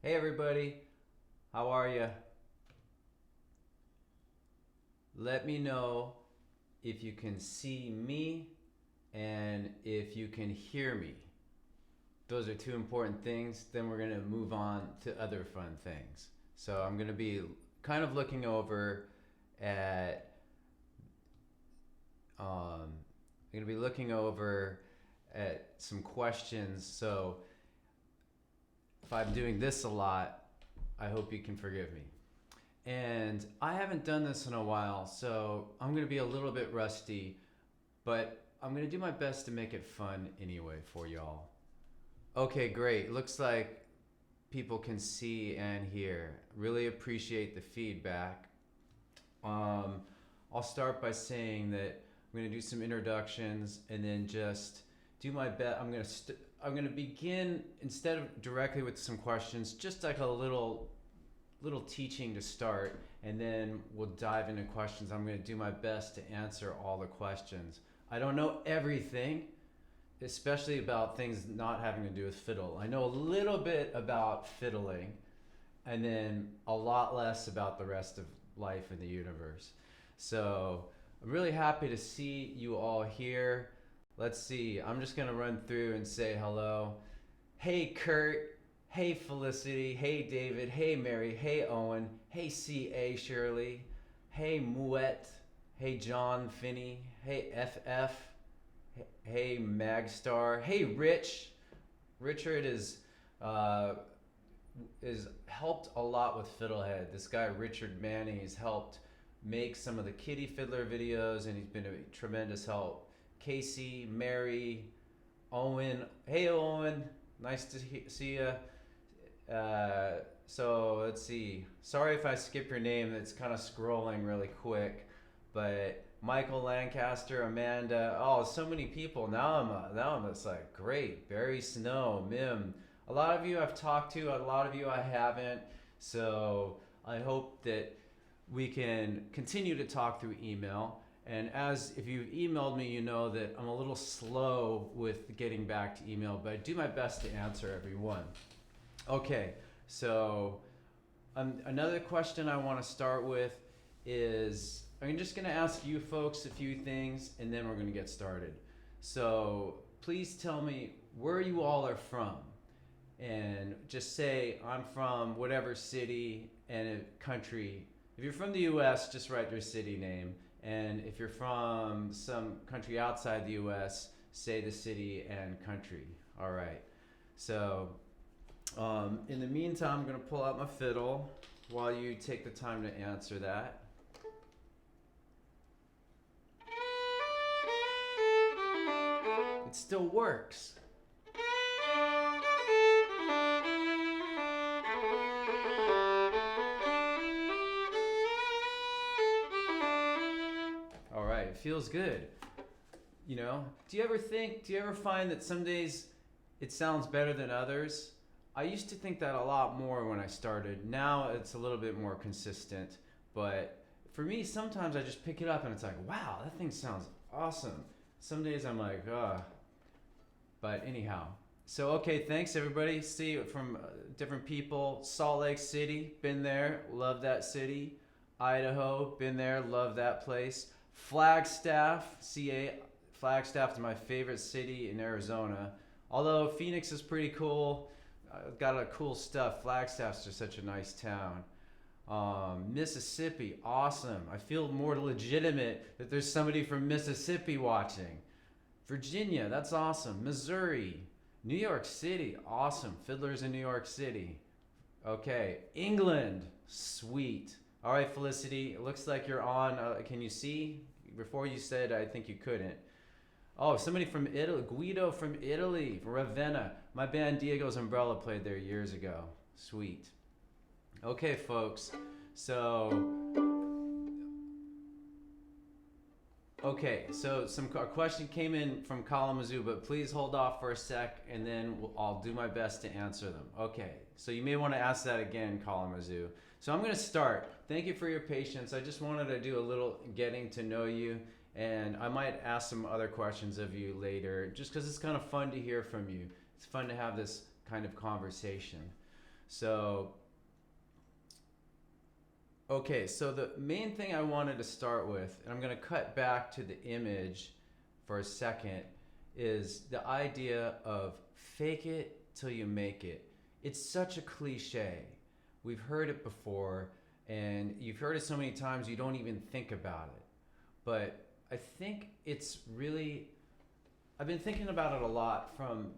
Hey everybody, how are you? Let me know if you can see me and if you can hear me. Those are two important things. Then we're going to move on to other fun things. So I'm going to be kind of looking over at I'm going to be looking over at some questions. So if I'm doing this a lot, I hope you can forgive me. And I haven't done this in a while, so I'm going to be a little bit rusty, but I'm going to do my best to make it fun anyway for y'all. Okay, great. Looks like people can see and hear. Really appreciate the feedback. I'll start by saying that I'm going to do some introductions and then just do my best. I'm going to begin, instead of directly with some questions, just like a little teaching to start, and then we'll dive into questions. I'm going to do my best to answer all the questions. I don't know everything, especially about things not having to do with fiddle. I know a little bit about fiddling, and then a lot less about the rest of life in the universe. So I'm really happy to see you all here. Let's see, I'm just going to run through and say hello. Hey Kurt, hey Felicity, hey David, hey Mary, hey Owen, hey C.A. Shirley, hey Mouette, hey John Finney, hey FF, hey Magstar, hey Rich. Richard is helped a lot with FiddleHed. This guy Richard Manning has helped make some of the Kitty Fiddler videos, and he's been a tremendous help. Casey, Mary, Owen, hey Owen, nice to see you. So let's see. Sorry if I skip your name. It's kind of scrolling really quick. But Michael Lancaster, Amanda. Oh, so many people. Now I'm just like, great. Barry Snow, Mim. A lot of you I've talked to. A lot of you I haven't. So I hope that we can continue to talk through email. And if you've emailed me, you know that I'm a little slow with getting back to email, but I do my best to answer everyone. Okay, so another question I want to start with is, I'm just going to ask you folks a few things, and then we're going to get started. So please tell me where you all are from, and just say, I'm from whatever city and country. If you're from the US, just write your city name. And if you're from some country outside the US, say the city and country. All right. So in the meantime, I'm going to pull out my fiddle while you take the time to answer that. It still works. All right, it feels good. You know, do you ever find that some days it sounds better than others? I used to think that a lot more when I started. Now it's a little bit more consistent. But for me, sometimes I just pick it up and it's like, wow, that thing sounds awesome. Some days I'm like, ugh. But anyhow. So, okay, thanks everybody. See from different people. Salt Lake City, been there, love that city. Idaho, been there, love that place. Flagstaff, CA. Flagstaff is my favorite city in Arizona. Although Phoenix is pretty cool. Got a cool stuff. Flagstaff's just such a nice town. Mississippi, awesome. I feel more legitimate that there's somebody from Mississippi watching. Virginia, that's awesome. Missouri, New York City, awesome. Fiddlers in New York City. Okay, England, sweet. All right, Felicity, it looks like you're on. Can you see? Before you said I think you couldn't. Oh, somebody from Italy. Guido from Italy, from Ravenna. My band Diego's Umbrella played there years ago. Sweet. Okay, folks. So a question came in from Kalamazoo, but please hold off for a sec, and then I'll do my best to answer them. Okay, so you may want to ask that again, Kalamazoo. So I'm going to start. Thank you for your patience. I just wanted to do a little getting to know you, and I might ask some other questions of you later, just because it's kind of fun to hear from you. It's fun to have this kind of conversation. So, okay, so the main thing I wanted to start with, and I'm going to cut back to the image for a second, is the idea of fake it till you make it. It's such a cliche. We've heard it before, and you've heard it so many times you don't even think about it. But I think it's really, I've been thinking about it a lot from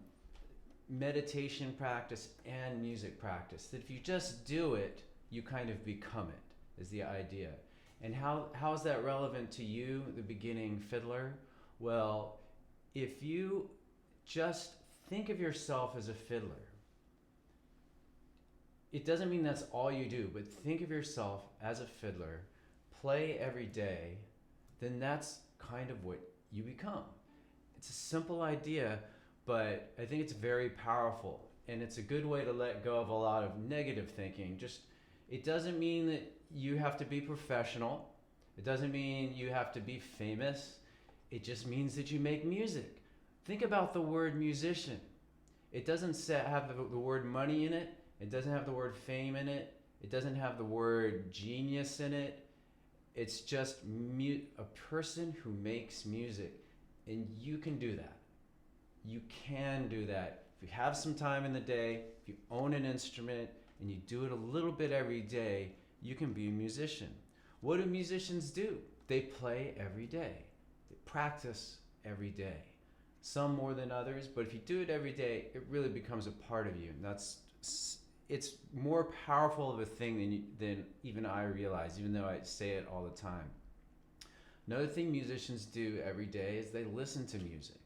meditation practice and music practice, that if you just do it, you kind of become it, is the idea. And how is that relevant to you, the beginning fiddler? Well, if you just think of yourself as a fiddler, it doesn't mean that's all you do, but think of yourself as a fiddler, play every day, then that's kind of what you become. It's a simple idea, but I think it's very powerful, and it's a good way to let go of a lot of negative thinking. Just, it doesn't mean that you have to be professional. It doesn't mean you have to be famous. It just means that you make music. Think about the word musician. It doesn't have the word money in it. It doesn't have the word fame in it. It doesn't have the word genius in it. It's just a person who makes music, and you can do that. You can do that. If you have some time in the day, if you own an instrument, and you do it a little bit every day, you can be a musician. What do musicians do? They play every day. They practice every day. Some more than others, but if you do it every day, it really becomes a part of you. And it's more powerful of a thing than even I realize, even though I say it all the time. Another thing musicians do every day is they listen to music.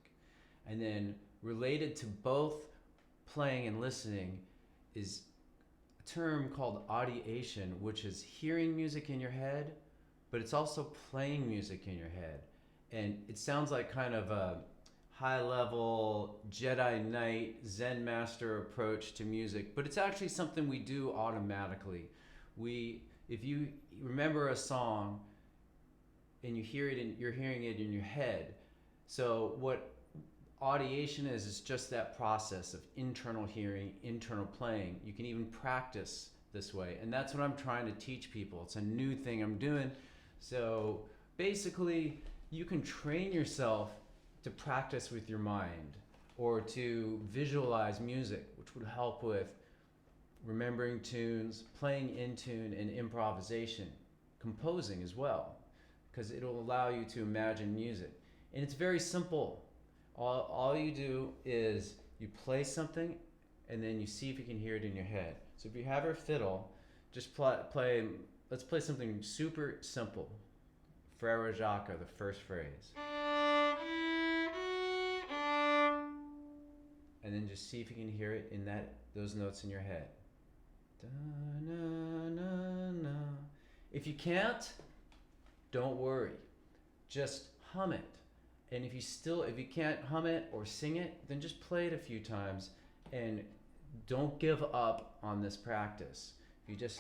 And then related to both playing and listening is a term called audiation, which is hearing music in your head, but it's also playing music in your head. And it sounds like kind of a high-level Jedi Knight Zen master approach to music, but it's actually something we do automatically. If you remember a song and you hear it, you're hearing it in your head. So what audiation is just that process of internal hearing, internal playing. You can even practice this way, and that's what I'm trying to teach people. It's a new thing I'm doing. So basically, you can train yourself to practice with your mind or to visualize music, which would help with remembering tunes, playing in tune, and improvisation, composing as well, because it'll allow you to imagine music. And it's very simple. All you do is you play something and then you see if you can hear it in your head. So if you have your fiddle, just play, let's play something super simple. Frere Jacques, the first phrase. And then just see if you can hear it in those notes in your head. Da, na, na, na. If you can't, don't worry. Just hum it. And if you can't hum it or sing it, then just play it a few times and don't give up on this practice. You just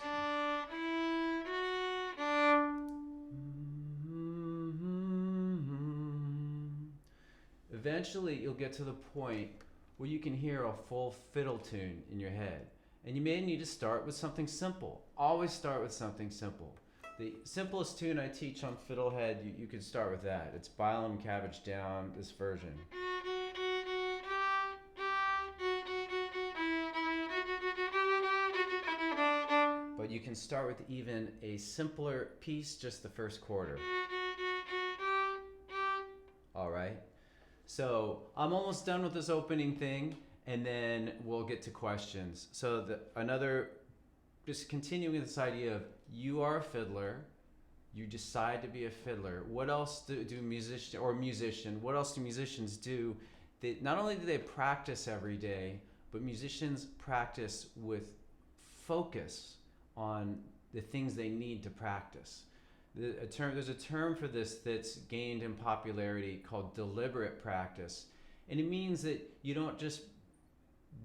eventually you'll get to the point where you can hear a full fiddle tune in your head. And you may need to start with something simple. Always start with something simple. The simplest tune I teach on FiddleHed, you could start with that. It's Bylum Cabbage Down, this version. But you can start with even a simpler piece, just the first quarter. All right? So I'm almost done with this opening thing, and then we'll get to questions. So just continuing this idea of you are a fiddler, you decide to be a fiddler. What else do musicians do? Not only do they practice every day, but musicians practice with focus on the things they need to practice. There's a term for this that's gained in popularity called deliberate practice. And it means that you don't just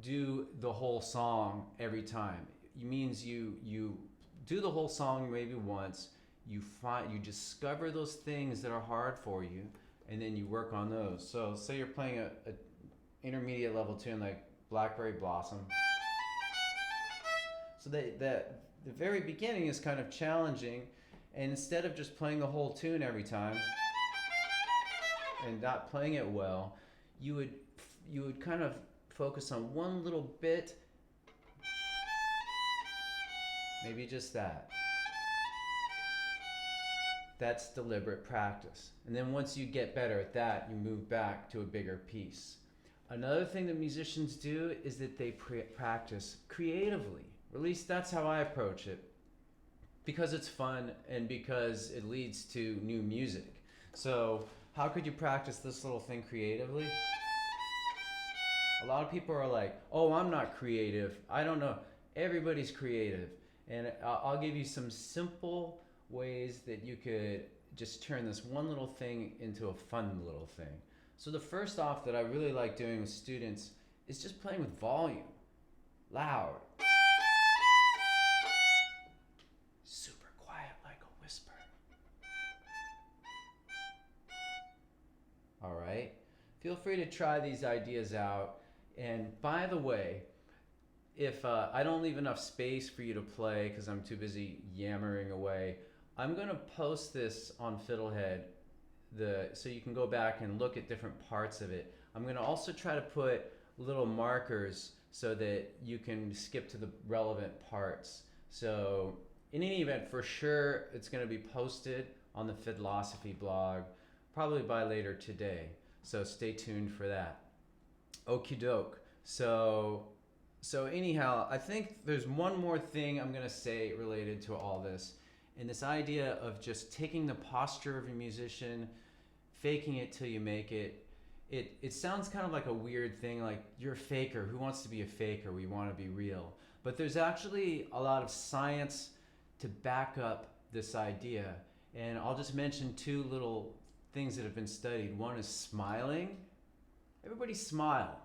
do the whole song every time. It means you do the whole song maybe once, you discover those things that are hard for you, and then you work on those. So say you're playing a intermediate level tune like Blackberry Blossom. So the very beginning is kind of challenging, and instead of just playing the whole tune every time and not playing it well, you would kind of focus on one little bit, maybe just that. That's deliberate practice. And then once you get better at that, you move back to a bigger piece. Another thing that musicians do is that they practice creatively. Or at least that's how I approach it, because it's fun and because it leads to new music. So how could you practice this little thing creatively? A lot of people are like, oh, I'm not creative. I don't know. Everybody's creative. And I'll give you some simple ways that you could just turn this one little thing into a fun little thing. So the first off that I really like doing with students is just playing with volume. Loud. Super quiet like a whisper. All right? Feel free to try these ideas out. And by the way, if I don't leave enough space for you to play because I'm too busy yammering away, I'm going to post this on FiddleHed so you can go back and look at different parts of it. I'm going to also try to put little markers so that you can skip to the relevant parts. So in any event, for sure, it's going to be posted on the Fiddleosophy blog, probably by later today. So stay tuned for that. Okie doke. So anyhow, I think there's one more thing I'm going to say related to all this. And this idea of just taking the posture of a musician, faking it till you make it. It sounds kind of like a weird thing, like you're a faker. Who wants to be a faker? We want to be real. But there's actually a lot of science to back up this idea. And I'll just mention two little things that have been studied. One is smiling. Everybody smile.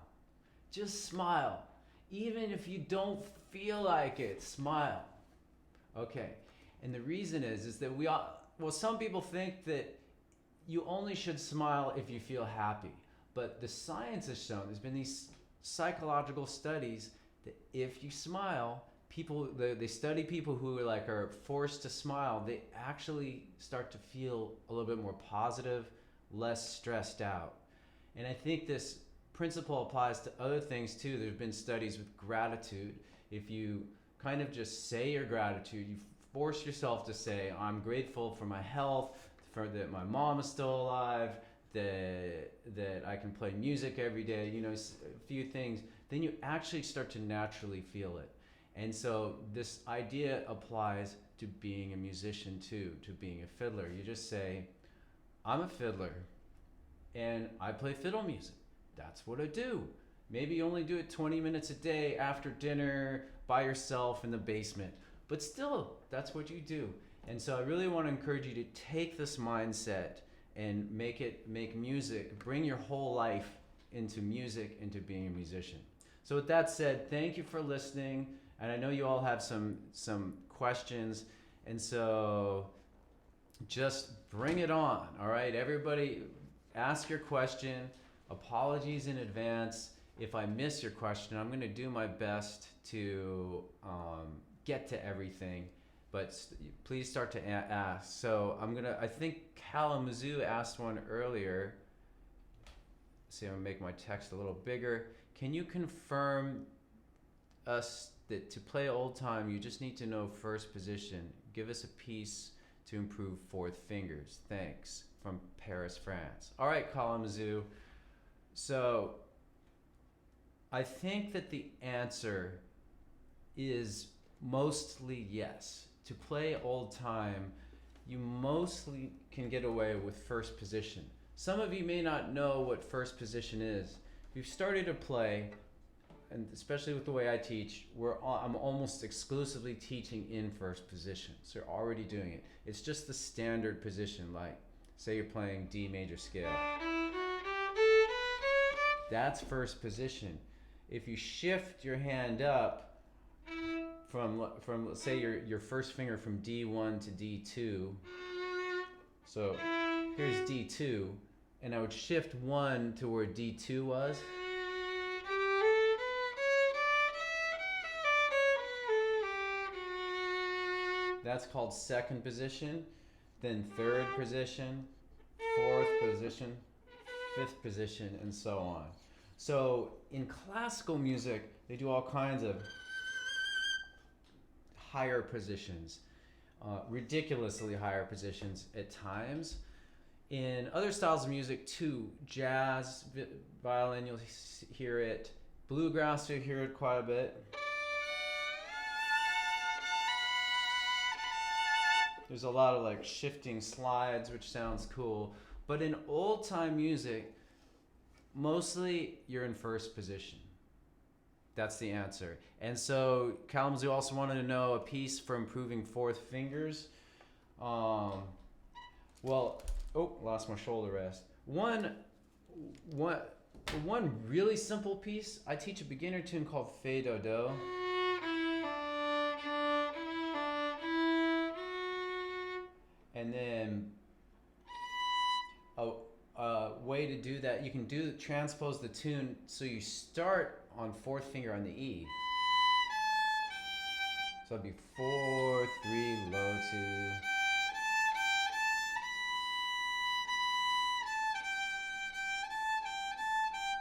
Just smile. Even if you don't feel like it, smile. Okay. And the reason is that some people think that you only should smile if you feel happy. But the science has shown, there's been these psychological studies that if you smile, they study people who are forced to smile, they actually start to feel a little bit more positive, less stressed out. And I think this principle applies to other things too. There have been studies with gratitude. If you kind of just say your gratitude, you force yourself to say, I'm grateful for my health, for that my mom is still alive, that I can play music every day, a few things, then you actually start to naturally feel it. And so this idea applies to being a musician too, to being a fiddler. You just say, I'm a fiddler and I play fiddle music. That's what I do. Maybe you only do it 20 minutes a day after dinner by yourself in the basement. But still, that's what you do. And so I really want to encourage you to take this mindset and make music, bring your whole life into music, into being a musician. So with that said, thank you for listening. And I know you all have some questions. And so just bring it on. All right, everybody, ask your question. Apologies in advance. If I miss your question, I'm going to do my best to get to everything, but please start to ask. So I think Kalamazoo asked one earlier. See, I'm gonna make my text a little bigger. Can you confirm us that to play old time, you just need to know first position? Give us a piece to improve fourth fingers. Thanks. From Paris, France. All right, Kalamazoo. So I think that the answer is mostly yes. To play old time, you mostly can get away with first position. Some of you may not know what first position is. If you've started to play, and especially with the way I teach, I'm almost exclusively teaching in first position. So you're already doing it. It's just the standard position, like say you're playing D major scale. That's first position. If you shift your hand up from let's say your first finger from D1 to D2. So here's D2, and I would shift 1 to where D2 was. That's called second position, then third position, fourth position, fifth position, and so on. So in classical music, they do all kinds of higher positions, ridiculously higher positions at times. In other styles of music too, jazz, violin, you'll hear it. Bluegrass, you'll hear it quite a bit. There's a lot of like shifting slides, which sounds cool. But in old time music, mostly you're in first position. That's the answer. And so Kalamazoo also wanted to know a piece for improving fourth fingers. Lost my shoulder rest. One really simple piece, I teach a beginner tune called Fiddle. And then a way to do that, you can transpose the tune so you start on fourth finger on the E. So it'd be 4, 3, low 2.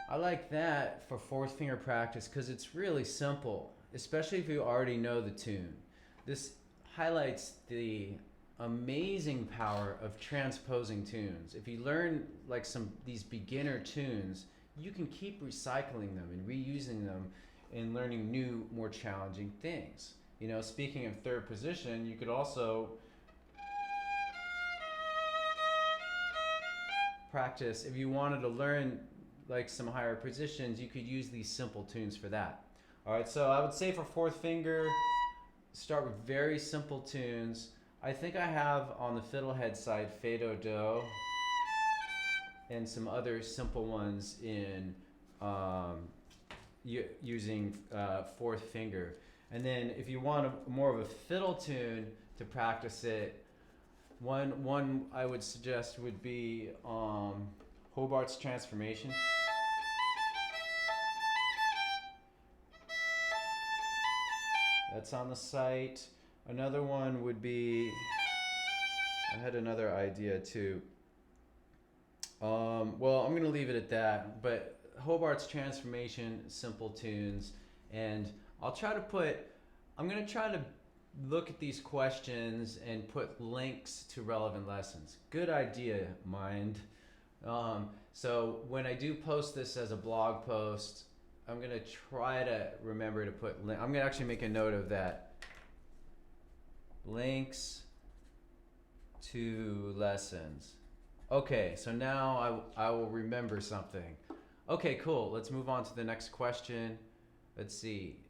I like that for fourth finger practice because it's really simple, especially if you already know the tune. This highlights the amazing power of transposing tunes. If you learn like these beginner tunes, you can keep recycling them and reusing them and learning new, more challenging things. You know, speaking of third position, you could also practice, if you wanted to learn like some higher positions, you could use these simple tunes for that. All right, so I would say for fourth finger, start with very simple tunes. I think I have on the FiddleHed side Fiddle and some other simple ones in using fourth finger. And then if you want more of a fiddle tune to practice it, one I would suggest would be Hobart's Transformation. That's on the site. Another one would be, I had another idea too. Well, I'm gonna leave it at that, but Hobart's Transformation, simple tunes, and I'm gonna try to look at these questions and put links to relevant lessons. Good idea, mind. So when I do post this as a blog post, I'm gonna try to remember to put I'm gonna actually make a note of that. Links to lessons. Okay, so now I will remember something. Okay, cool. Let's move on to the next question. Let's see.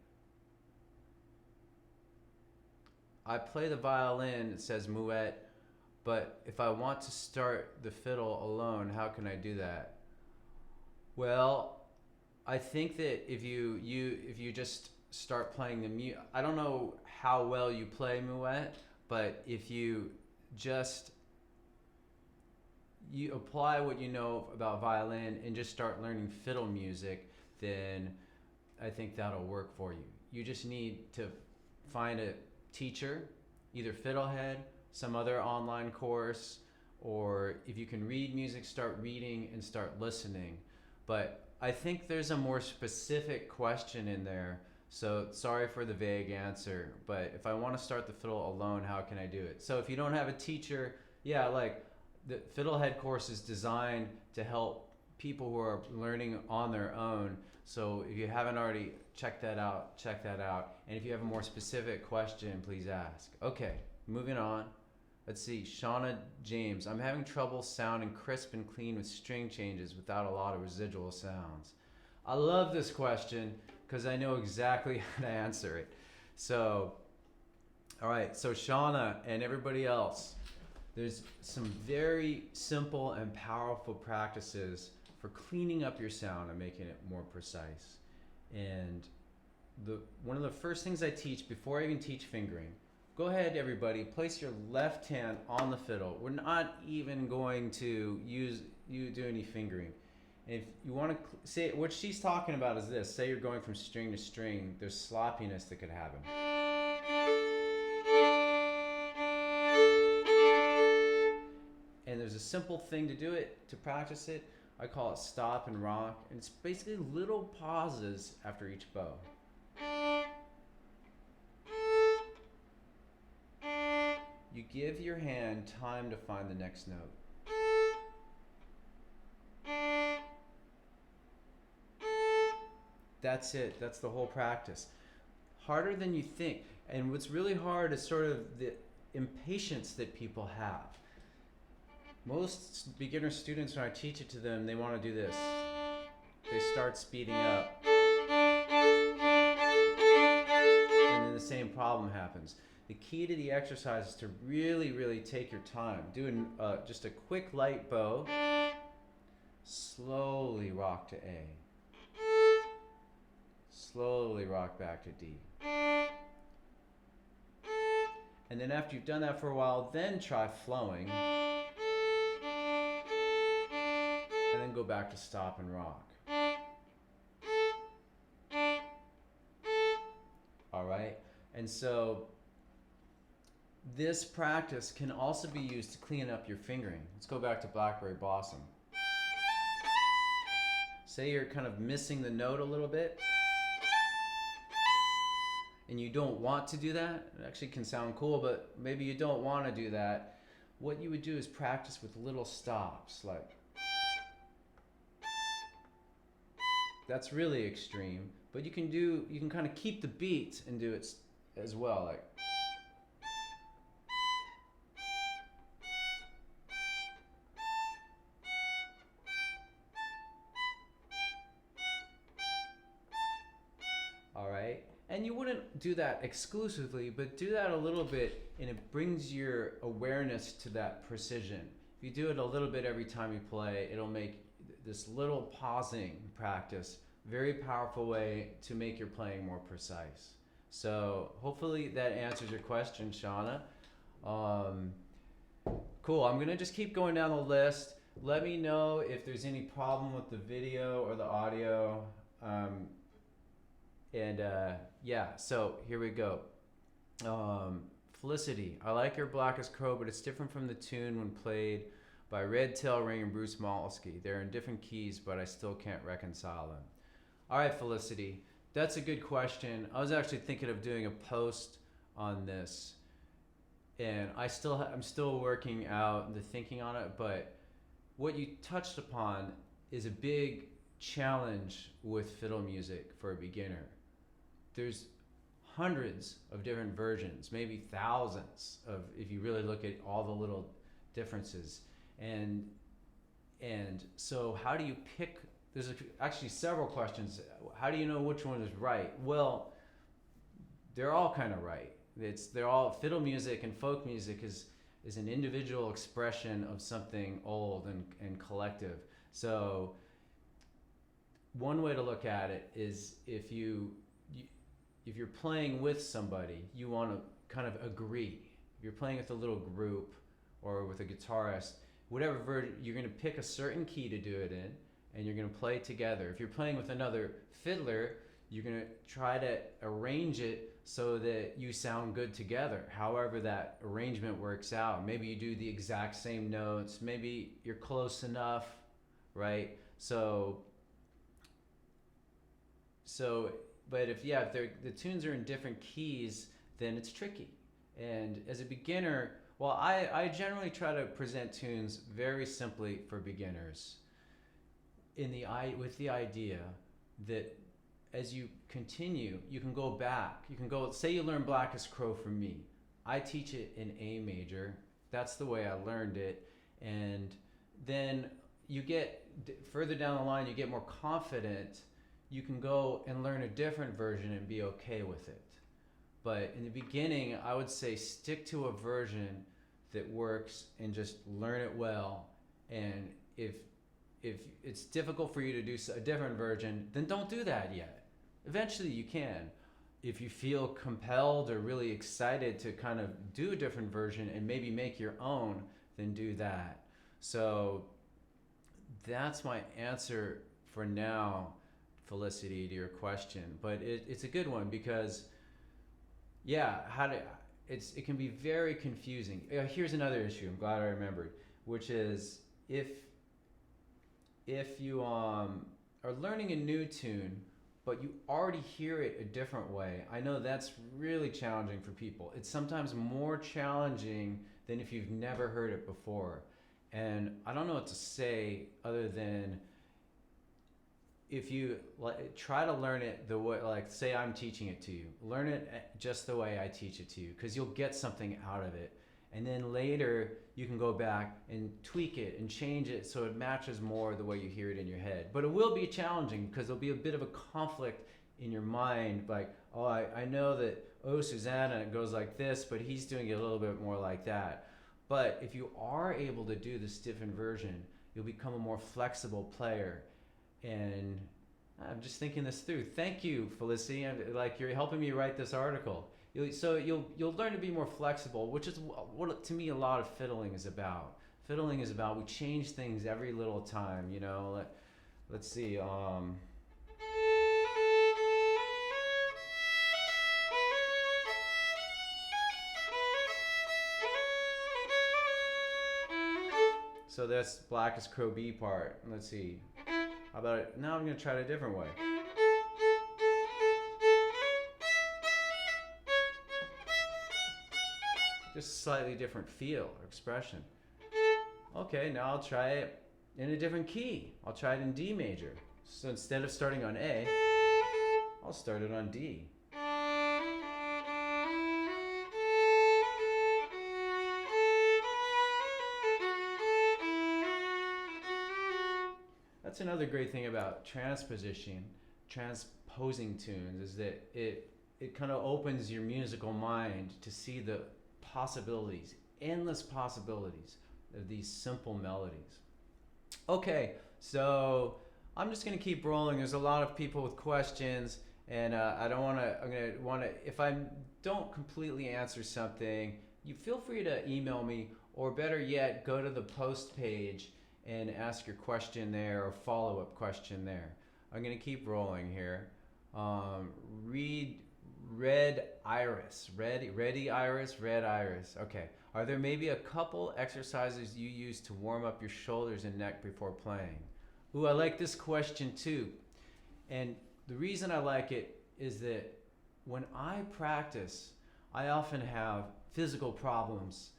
I play the violin, it says Muet, but if I want to start the fiddle alone, how can I do that? Well, I think that if you just start playing the I don't know how well you play Muet, but if you apply what you know about violin and just start learning fiddle music, then I think that'll work for you. You just need to find a teacher, either FiddleHed, some other online course, or if you can read music, start reading and start listening. But I think there's a more specific question in there, so sorry for the vague answer, but if I want to start the fiddle alone, how can I do it? So if you don't have a teacher, yeah, like the FiddleHed course is designed to help people who are learning on their own. So if you haven't already checked that out, check that out. And if you have a more specific question, please ask. Okay, moving on. Let's see, Shauna James. I'm having trouble sounding crisp and clean with string changes without a lot of residual sounds. I love this question because I know exactly how to answer it. So, all right, so Shauna and everybody else, there's some very simple and powerful practices for cleaning up your sound and making it more precise. And one of the first things I teach before I even teach fingering, go ahead everybody, place your left hand on the fiddle. We're not even going to do any fingering. And if you want to say, what she's talking about is this, say you're going from string to string, there's sloppiness that could happen. there's a simple thing to do it, to practice it. I call it stop and rock. And it's basically little pauses after each bow. You give your hand time to find the next note. That's it. That's the whole practice. Harder than you think. And what's really hard is sort of the impatience that people have. Most beginner students, when I teach it to them, they want to do this. They start speeding up. And then the same problem happens. The key to the exercise is to really, really take your time. Do just a quick light bow. Slowly rock to A. Slowly rock back to D. And then after you've done that for a while, then try flowing. And then go back to stop and rock. All right? And so this practice can also be used to clean up your fingering. Let's go back to Blackberry Blossom. Say you're kind of missing the note a little bit, and you don't want to do that. It actually can sound cool, but maybe you don't want to do that. What you would do is practice with little stops, like that's really extreme, but you can kind of keep the beat and do it as well, like and you wouldn't do that exclusively, but do that a little bit, and it brings your awareness to that precision. If you do it a little bit every time you play, it'll make this little pausing practice very powerful way to make your playing more precise. So hopefully that answers your question, Shauna. Cool, I'm gonna just keep going down the list. Let me know if there's any problem with the video or the audio. Yeah, so here we go. Felicity, I like your Blackest Crow, but it's different from the tune when played by Red Tail Ring and Bruce Molesky. They're in different keys, but I still can't reconcile them. All right, Felicity, that's a good question. I was actually thinking of doing a post on this, and I'm still working out the thinking on it, but what you touched upon is a big challenge with fiddle music for a beginner. There's hundreds of different versions, maybe thousands of, if you really look at all the little differences. And so how do you pick? There's actually several questions. How do you know which one is right? Well, they're all kind of right. They're all, fiddle music and folk music is an individual expression of something old and collective. So one way to look at it is if you're playing with somebody, you want to kind of agree. If you're playing with a little group or with a guitarist, whatever version, you're going to pick a certain key to do it in, and you're going to play together. If you're playing with another fiddler, you're going to try to arrange it so that you sound good together, however that arrangement works out. Maybe you do the exact same notes, maybe you're close enough, right? But if the tunes are in different keys, then it's tricky. And as a beginner, well, I generally try to present tunes very simply for beginners, with the idea that as you continue, you can go back. You can go, say you learn Blackest Crow from me. I teach it in A major. That's the way I learned it. And then you get further down the line, you get more confident. You can go and learn a different version and be okay with it. But in the beginning, I would say stick to a version that works and just learn it well. And if it's difficult for you to do a different version, then don't do that yet. Eventually you can. If you feel compelled or really excited to kind of do a different version and maybe make your own, then do that. So that's my answer for now, Felicity, to your question. But it's a good one because, yeah, it can be very confusing. Here's another issue. I'm glad I remembered. which is if you are learning a new tune, but you already hear it a different way. I know that's really challenging for people. It's sometimes more challenging than if you've never heard it before. And I don't know what to say other than if you try to learn it the way, like say I'm teaching it to you, learn it just the way I teach it to you, because you'll get something out of it. And then later you can go back and tweak it and change it so it matches more the way you hear it in your head. But it will be challenging because there'll be a bit of a conflict in your mind, like, oh, I know that, oh, Susanna, it goes like this, but he's doing it a little bit more like that. But if you are able to do the stiff inversion, you'll become a more flexible player. And I'm just thinking this through. Thank you, Felicity. Like, you're helping me write this article. You'll learn to be more flexible, which is what to me a lot of fiddling is about. Fiddling is about, we change things every little time, you know. Let's see. So that's Blackest Crow B part. Let's see. How about it? Now I'm going to try it a different way. Just slightly different feel or expression. Okay, now I'll try it in a different key. I'll try it in D major. So instead of starting on A, I'll start it on D. That's another great thing about transposing tunes, is that it kind of opens your musical mind to see the possibilities, endless possibilities of these simple melodies. Okay, so I'm just gonna keep rolling. There's a lot of people with questions, and I'm gonna wanna, if I don't completely answer something, you feel free to email me, or better yet, go to the post page and ask your question there, or follow-up question there. I'm gonna keep rolling here. Red Iris. Okay. Are there maybe a couple exercises you use to warm up your shoulders and neck before playing? Ooh, I like this question too. And the reason I like it is that when I practice, I often have physical problems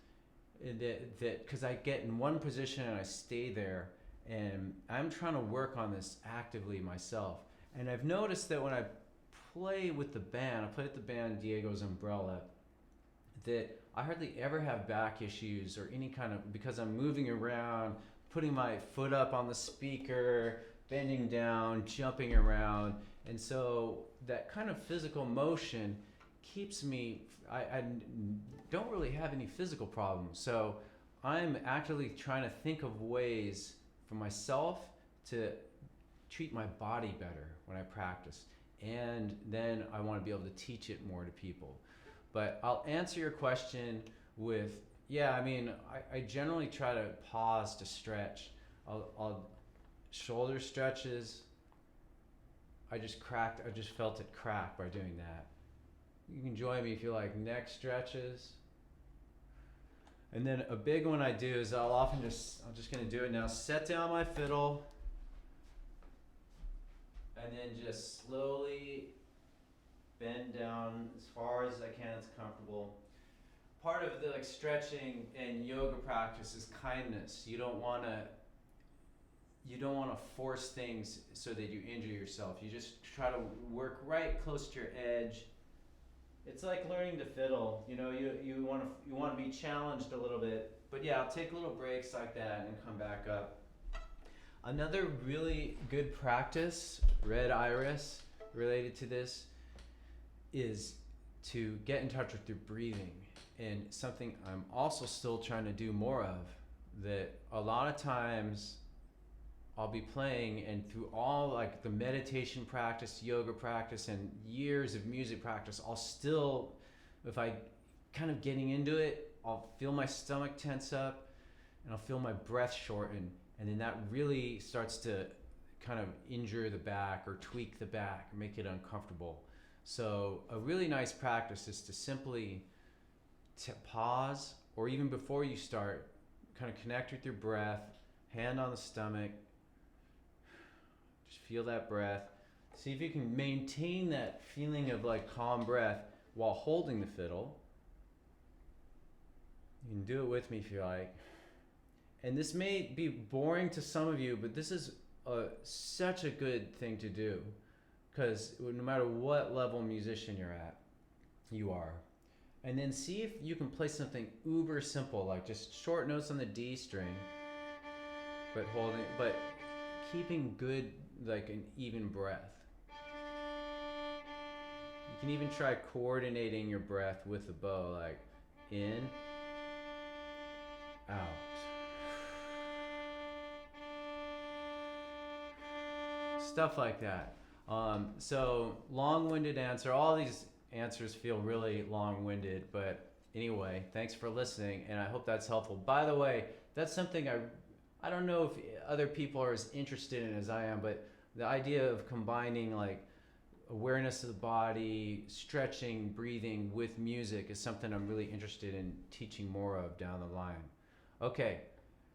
that because I get in one position and I stay there, and I'm trying to work on this actively myself. And I've noticed that when I play with the band, I play with the band Diego's Umbrella, that I hardly ever have back issues or any kind of, because I'm moving around, putting my foot up on the speaker, bending down, jumping around. And so that kind of physical motion keeps me, I don't really have any physical problems. So I'm actively trying to think of ways for myself to treat my body better when I practice. And then I want to be able to teach it more to people. But I'll answer your question with, yeah, I mean, I generally try to pause to stretch. I'll shoulder stretches. I just felt it crack by doing that. You can join me if you like neck stretches. And then a big one I do is I'm just gonna do it now. Set down my fiddle, and then just slowly bend down as far as I can, it's comfortable. Part of the stretching and yoga practice is kindness. You don't wanna force things so that you injure yourself. You just try to work right close to your edge. It's like learning to fiddle. You know, you want to be challenged a little bit. But yeah, I'll take little breaks like that and come back up. Another really good practice, Red Iris, related to this, is to get in touch with your breathing. And something I'm also still trying to do more of, that a lot of times I'll be playing, and through all like the meditation practice, yoga practice, and years of music practice, I'll still, if I kind of getting into it, I'll feel my stomach tense up and I'll feel my breath shorten. And then that really starts to kind of injure the back or tweak the back or make it uncomfortable. So a really nice practice is to simply pause, or even before you start, kind of connect with your breath, hand on the stomach, just feel that breath. See if you can maintain that feeling of like calm breath while holding the fiddle. You can do it with me if you like. And this may be boring to some of you, but this is such a good thing to do, because no matter what level musician you are. And then see if you can play something uber simple, like just short notes on the D string, but keeping good, like an even breath. You can even try coordinating your breath with the bow, like in, out. Stuff like that. So long-winded answer. All these answers feel really long-winded, but anyway, thanks for listening, and I hope that's helpful. By the way, that's something I don't know if other people are as interested in as I am, but the idea of combining like awareness of the body, stretching, breathing with music is something I'm really interested in teaching more of down the line. Okay,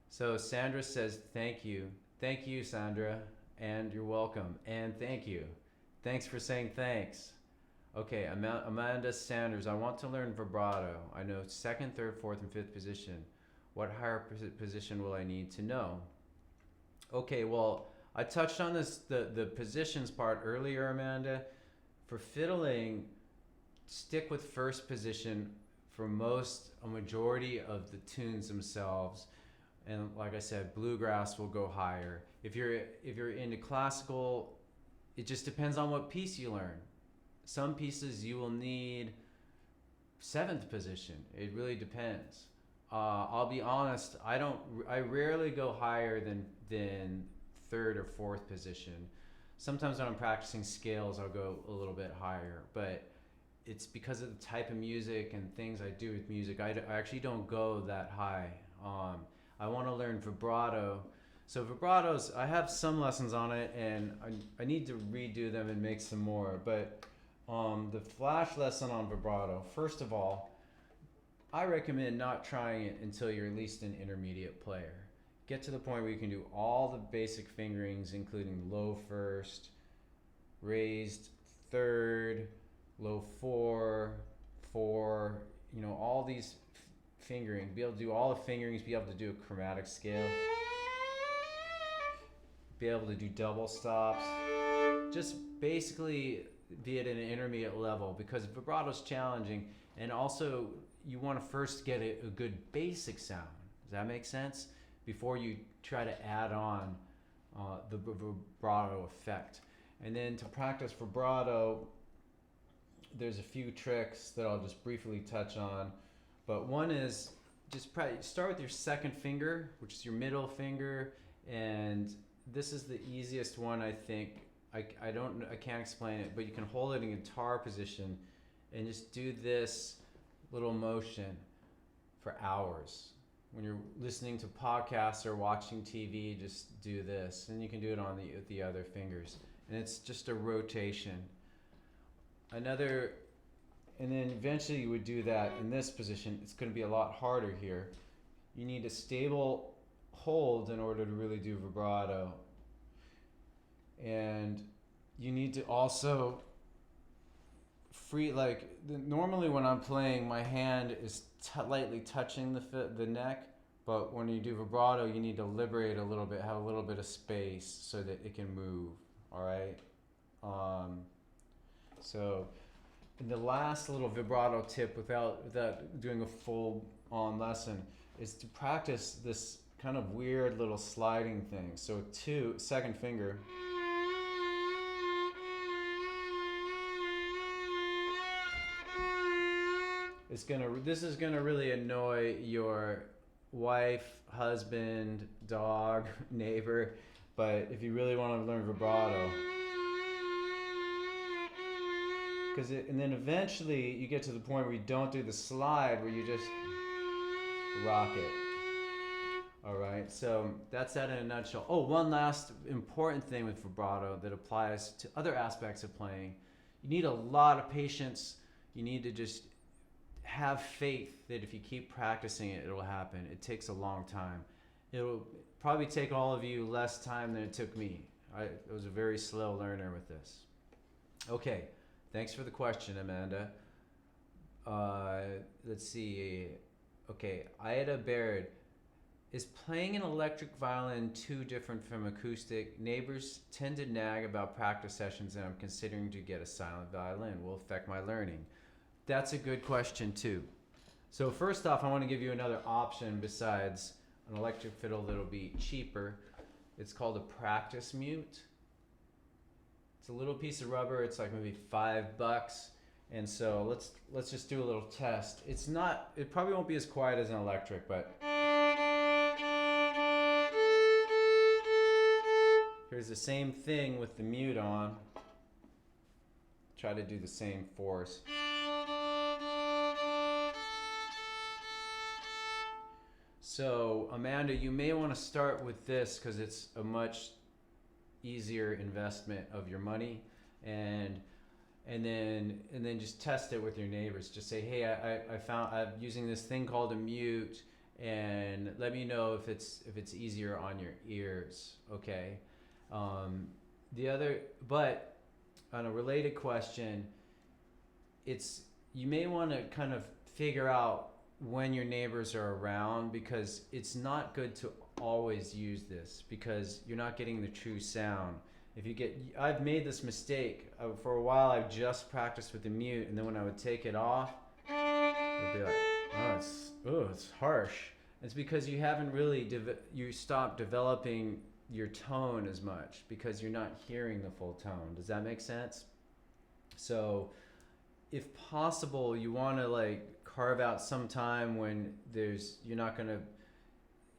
so Sandra says thank you. Thank you, Sandra, and you're welcome, and thank you. Thanks for saying thanks. Okay, Amanda Sanders, I want to learn vibrato. I know second, third, fourth, and fifth position. What higher position will I need to know? Okay, well, I touched on this, the positions part earlier, Amanda. For fiddling, stick with first position for a majority of the tunes themselves. And like I said, bluegrass will go higher. If you're into classical, it just depends on what piece you learn. Some pieces you will need seventh position. It really depends. I'll be honest, I rarely go higher than third or fourth position. Sometimes when I'm practicing scales, I'll go a little bit higher, but it's because of the type of music and things I do with music. I actually don't go that high. I want to learn vibrato. So vibratos, I have some lessons on it, and I need to redo them and make some more. But the flash lesson on vibrato, first of all, I recommend not trying it until you're at least an intermediate player. Get to the point where you can do all the basic fingerings, including low first, raised third, low four, all these fingerings. Be able to do all the fingerings, be able to do a chromatic scale, be able to do double stops, just basically be at an intermediate level, because vibrato's challenging, and also you want to first get a good basic sound. Does that make sense? Before you try to add on the vibrato effect. And then to practice vibrato, there's a few tricks that I'll just briefly touch on. But one is just start with your second finger, which is your middle finger, and this is the easiest one, I think. I can't explain it, but you can hold it in guitar position and just do this little motion for hours. When you're listening to podcasts or watching TV, just do this, and you can do it on the other fingers, and it's just a rotation. And then eventually you would do that in this position. It's going to be a lot harder here. You need a stable hold in order to really do vibrato, and you need to also normally when I'm playing, my hand is lightly touching the neck, but when you do vibrato, you need to liberate a little bit, have a little bit of space so that it can move. All right. So the last little vibrato tip, without doing a full-on lesson, is to practice this kind of weird little sliding thing. So second finger. This is gonna really annoy your wife, husband, dog, neighbor, but if you really want to learn vibrato, and then eventually you get to the point where you don't do the slide, where you just rock it. All right, so that's that in a nutshell. Oh, one last important thing with vibrato that applies to other aspects of playing. You need a lot of patience. You need to just have faith that if you keep practicing it, it'll happen. It takes a long time. It'll probably take all of you less time than it took me. I was a very slow learner with this. Okay, thanks for the question, Amanda. Let's see. Okay, Ida Baird. Is playing an electric violin too different from acoustic? Neighbors tend to nag about practice sessions, and I'm considering to get a silent violin. Will affect my learning. That's a good question too. So first off, I want to give you another option besides an electric fiddle that'll be cheaper. It's called a practice mute. It's a little piece of rubber. It's like maybe $5. And so let's just do a little test. It probably won't be as quiet as an electric, but here's the same thing with the mute on. Try to do the same force. So Amanda, you may want to start with this because it's a much easier investment of your money, and then just test it with your neighbors. Just say, hey, I'm using this thing called a mute, and let me know if it's easier on your ears. Okay. But on a related question, you may want to kind of figure out when your neighbors are around, because it's not good to always use this because you're not getting the true sound. I've made this mistake. For a while I just practiced with the mute, and then when I would take it off, it would be like, it's harsh. It's because you haven't really you stopped developing your tone as much because you're not hearing the full tone. Does that make sense? So if possible, you want to carve out some time when you're not going to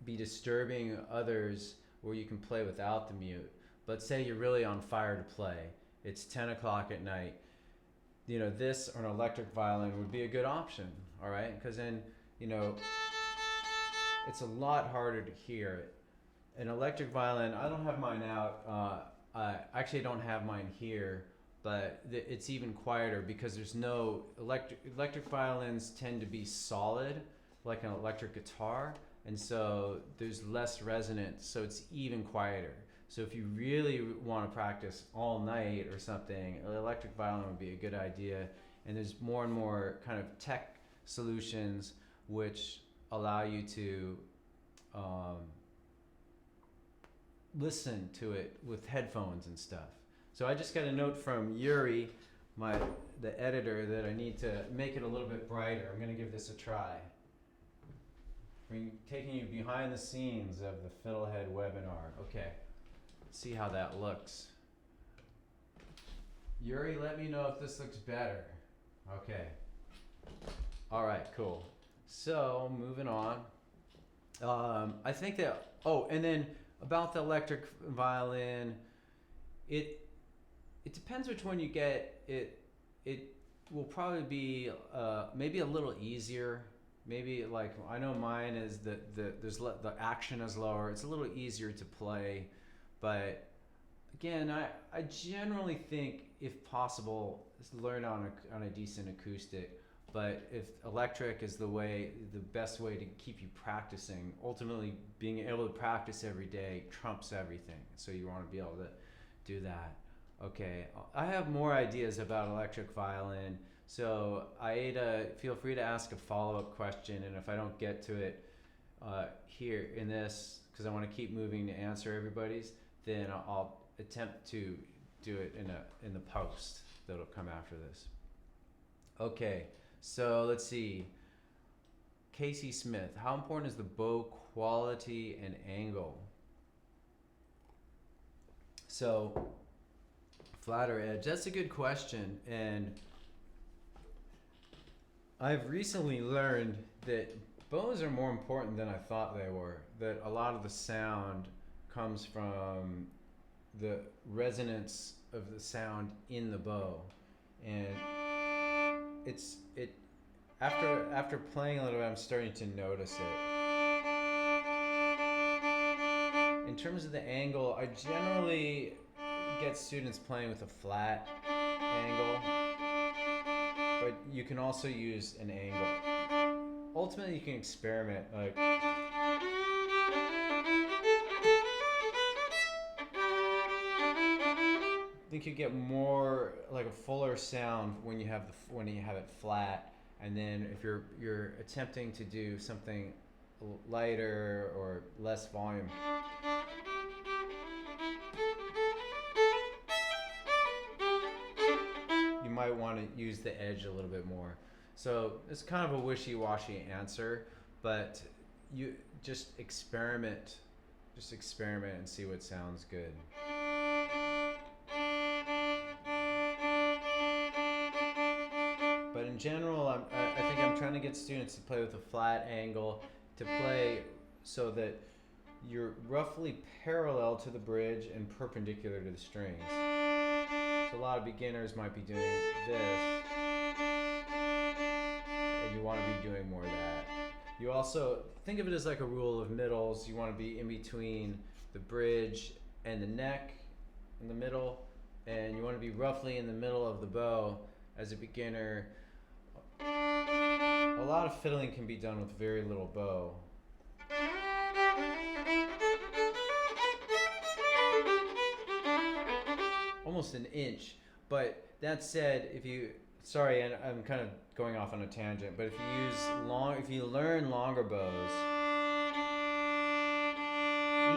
be disturbing others where you can play without the mute. But say you're really on fire to play. It's 10 o'clock at night. This or an electric violin would be a good option, all right? Because then, it's a lot harder to hear it. An electric violin, I don't have mine out. I actually don't have mine here, but it's even quieter because there's no electric violins tend to be solid, like an electric guitar, and so there's less resonance, so it's even quieter. So if you really want to practice all night or something, an electric violin would be a good idea. And there's more and more kind of tech solutions which allow you to listen to it with headphones and stuff. So I just got a note from Yuri, the editor, that I need to make it a little bit brighter. I'm going to give this a try. Taking you behind the scenes of the FiddleHed webinar. Okay, let's see how that looks. Yuri, let me know if this looks better. Okay. All right, cool. So moving on. I think that, and then about the electric violin, it depends which one you get. It will probably be maybe a little easier. Maybe I know mine is the action is lower. It's a little easier to play, but again, I generally think if possible, learn on a decent acoustic. But if electric is the best way to keep you practicing, ultimately being able to practice every day trumps everything. So you want to be able to do that. Okay, I have more ideas about electric violin. So Aida, feel free to ask a follow-up question, and if I don't get to it here in this, because I want to keep moving to answer everybody's, then I'll attempt to do it in the post that'll come after this. Okay, so let's see. Casey Smith, how important is the bow quality and angle? So flatter edge, that's a good question, and I've recently learned that bows are more important than I thought they were. That a lot of the sound comes from the resonance of the sound in the bow, and after playing a little bit, I'm starting to notice it. In terms of the angle, I generally get students playing with a flat angle. but you can also use an angle. Ultimately, you can experiment. Like, I think you get more like a fuller sound when you have it flat, and then if you're attempting to do something lighter or less volume. You might want to use the edge a little bit more. So it's kind of a wishy-washy answer, but you just experiment and see what sounds good. But in general, I think I'm trying to get students to play with a flat angle, to play so that you're roughly parallel to the bridge and perpendicular to the strings. So a lot of beginners might be doing this, and you want to be doing more of that. You also think of it as like a rule of middles. You want to be in between the bridge and the neck in the middle, and you want to be roughly in the middle of the bow as a beginner. A lot of fiddling can be done with very little bow. Almost an inch. But that said, sorry, and I'm kind of going off on a tangent, but if you learn longer bows,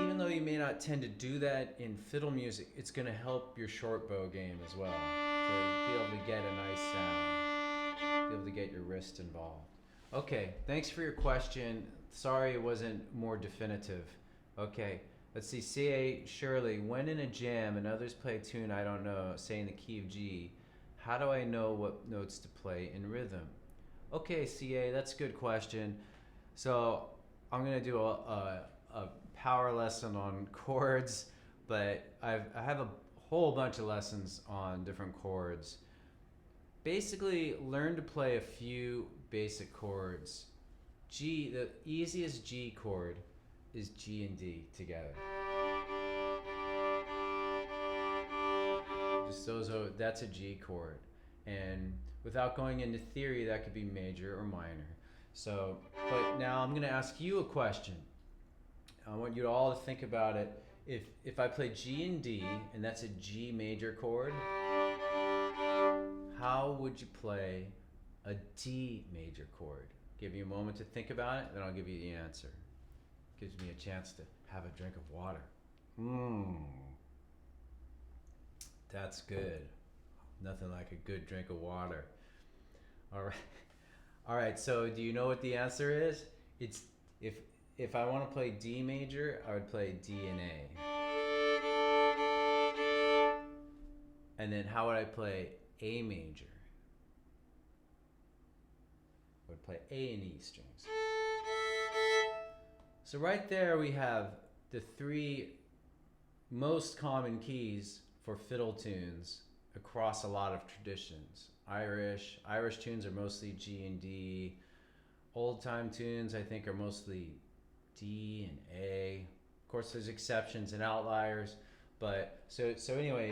even though you may not tend to do that in fiddle music, it's going to help your short bow game as well, to be able to get a nice sound, be able to get your wrist involved. Okay, thanks for your question. Sorry it wasn't more definitive. Okay, let's see. C.A. Shirley, when in a jam and others play a tune I don't know, say in the key of G, how do I know what notes to play in rhythm? Okay, C.A., that's a good question. So I'm going to do a power lesson on chords, but I have a whole bunch of lessons on different chords. Basically, learn to play a few basic chords. G, the easiest G chord is G and D together. That's a G chord. And without going into theory, that could be major or minor. So, but now I'm gonna ask you a question. I want you all to think about it. If I play G and D, and that's a G major chord, how would you play a D major chord? Give you a moment to think about it, then I'll give you the answer. Gives me a chance to have a drink of water. That's good. Nothing like a good drink of water. All right, so do you know what the answer is? It's if I want to play D major, I would play D and A. And then how would I play A major? I would play A and E strings. So right there we have the three most common keys for fiddle tunes across a lot of traditions. Irish tunes are mostly G and D. Old time tunes I think are mostly D and A. Of course there's exceptions and outliers, but so anyway,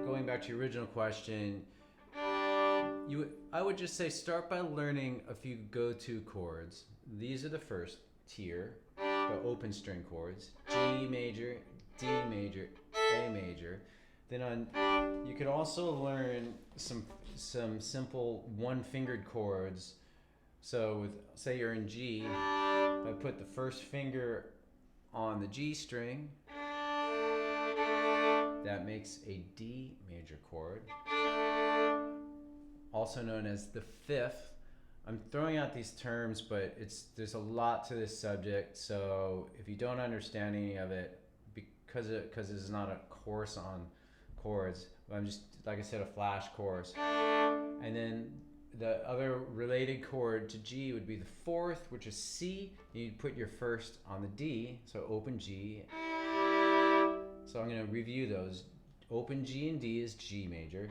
going back to your original question, I would just say start by learning a few go-to chords. These are the first tier, the open string chords: G major, D major, A major. Then you could also learn some simple one-fingered chords. So say you're in G, if I put the first finger on the G string, that makes a D major chord, also known as the fifth. I'm throwing out these terms, but there's a lot to this subject, so if you don't understand any of it, because this is not a course on chords, I'm just, like I said, a flash course. And then the other related chord to G would be the fourth, which is C. You'd put your first on the D, so open G. So I'm going to review those. Open G and D is G major.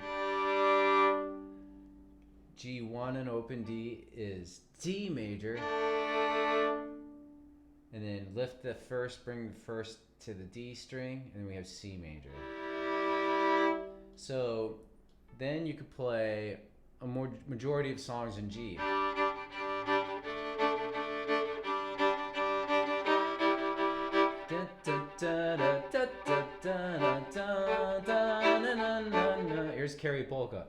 G1 and open D is D major. And then lift the first, bring the first to the D string, and then we have C major. So then you could play a majority of songs in G. Here's Carrie Polka.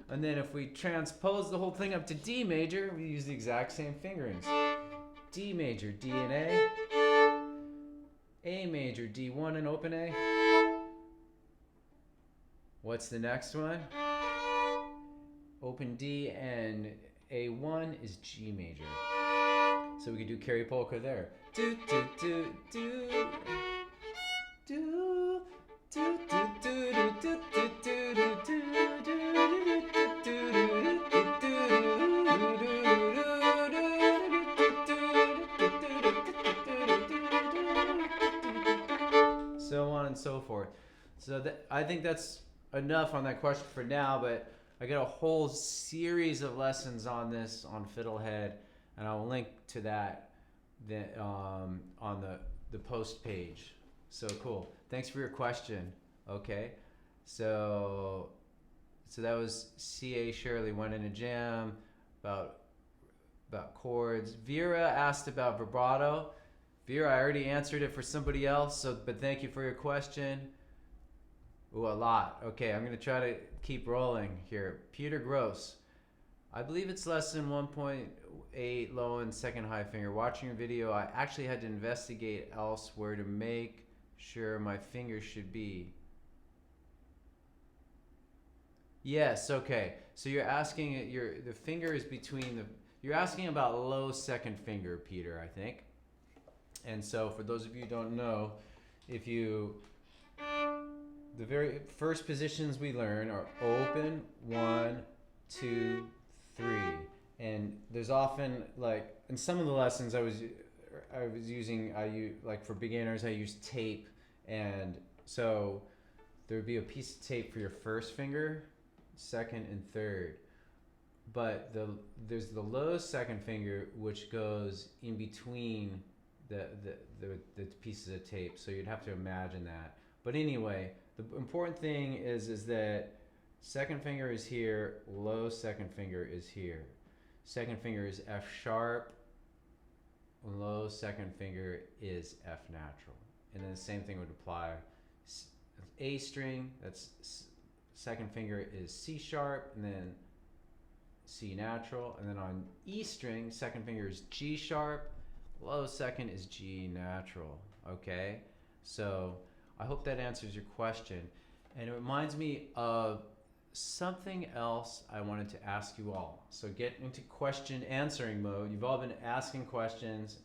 And then if we transpose the whole thing up to D major, we use the exact same fingerings. D major, D and A major, D1 and open A. What's the next one? Open D and A1 is G major. So we could do Carrie Polka there. Do do do do do do do do do do do do. So on and so forth. So I think that's enough on that question for now, but I got a whole series of lessons on this on FiddleHed, and I'll link to that on the post page. So cool. Thanks for your question. Okay, so that was C.A. Shirley went in a jam about chords. Vera asked about vibrato. Vera, I already answered it for somebody else, but thank you for your question. Ooh, a lot. Okay, I'm going to try to keep rolling here. Peter Gross. I believe it's lesson 1.8 low and second high finger. Watching your video, I actually had to investigate elsewhere to make sure my finger should be. Yes, okay. So you're asking, the finger is between you're asking about low second finger, Peter, I think. And so for those of you who don't know, the very first positions we learn are open, 1, 2, 3. And there's often, like, in some of the lessons like for beginners, I use tape. And so there would be a piece of tape for your first finger, second, and third. But there's the low second finger, which goes in between the pieces of tape, so you'd have to imagine that. But anyway, the important thing is that second finger is here, low second finger is here. Second finger is F sharp, low second finger is F natural. And then the same thing would apply. A string, that's second finger is C sharp, and then C natural. And then on E string, second finger is G sharp, low second is G natural. Okay, so I hope that answers your question. And it reminds me of something else I wanted to ask you all. So get into question answering mode. You've all been asking questions,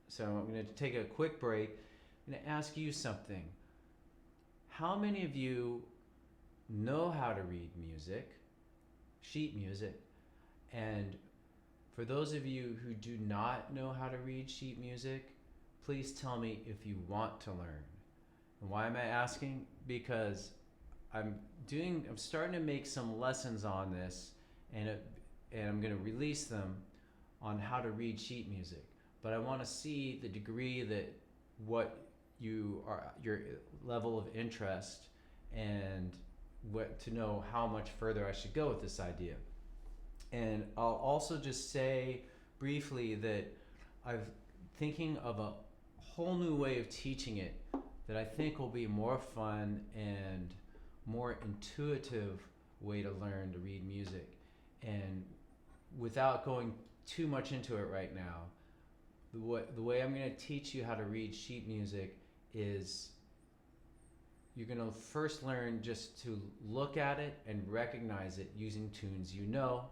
so I'm going to take a quick break. I'm going to ask you something. How many of you know how to read music, sheet music? And for those of you who do not know how to read sheet music, please tell me if you want to learn. And why am I asking? Because I'm starting to make some lessons on this, and I'm going to release them on how to read sheet music. But I want to see the degree that what you are, your level of interest, and to know how much further I should go with this idea. And I'll also just say briefly that I'm thinking of a whole new way of teaching it that I think will be more fun and more intuitive way to learn to read music. And without going too much into it right now, the way I'm going to teach you how to read sheet music is you're going to first learn just to look at it and recognize it using tunes you know,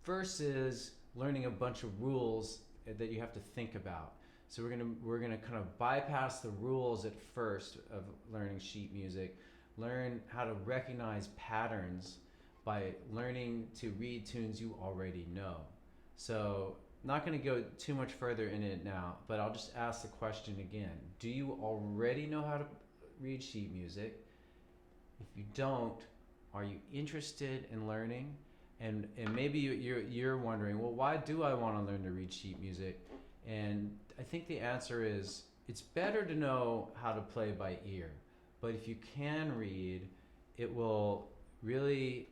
versus learning a bunch of rules that you have to think about. So we're gonna kind of bypass the rules at first of learning sheet music, learn how to recognize patterns by learning to read tunes you already know. So I'm not going to go too much further in it now, but I'll just ask the question again. Do you already know how to read sheet music? If you don't, are you interested in learning? And maybe you're wondering, well, why do I want to learn to read sheet music? And I think the answer is it's better to know how to play by ear. But if you can read, it will really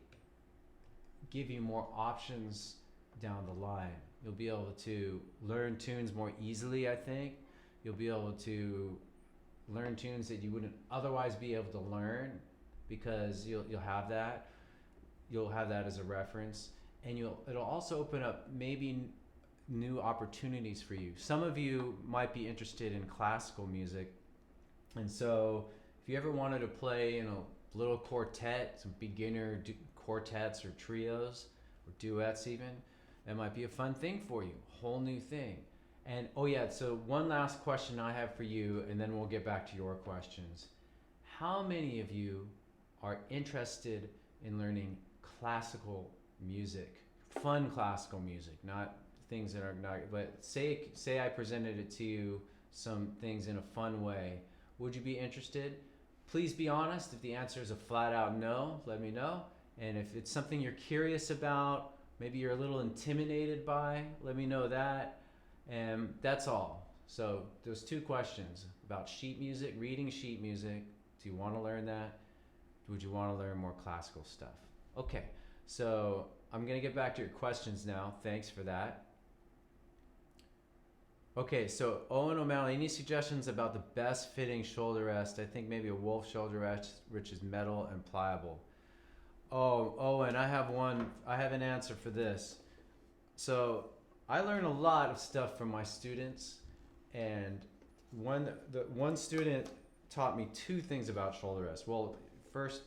give you more options down the line. You'll be able to learn tunes more easily, I think. You'll be able to learn tunes that you wouldn't otherwise be able to learn because you'll have that. You'll have that as a reference, and it'll also open up maybe new opportunities for you. Some of you might be interested in classical music, and so if you ever wanted to play in a little quartet, some beginner quartets or trios or duets even, that might be a fun thing for you, whole new thing. And oh yeah, so one last question I have for you, and then we'll get back to your questions. How many of you are interested in learning classical music, fun classical music, not things that are not, but say I presented it to you, some things in a fun way, would you be interested? Please be honest. If the answer is a flat out no, let me know. And if it's something you're curious about, maybe you're a little intimidated by, let me know that. And that's all. So those two questions about sheet music, reading sheet music. Do you want to learn that? Would you want to learn more classical stuff? Okay, so I'm going to get back to your questions now. Thanks for that. Okay, so Owen O'Malley, any suggestions about the best fitting shoulder rest? I think maybe a Wolf shoulder rest, which is metal and pliable. Oh, Owen, I have an answer for this. So I learn a lot of stuff from my students, and one student taught me two things about shoulder rest. Well, first,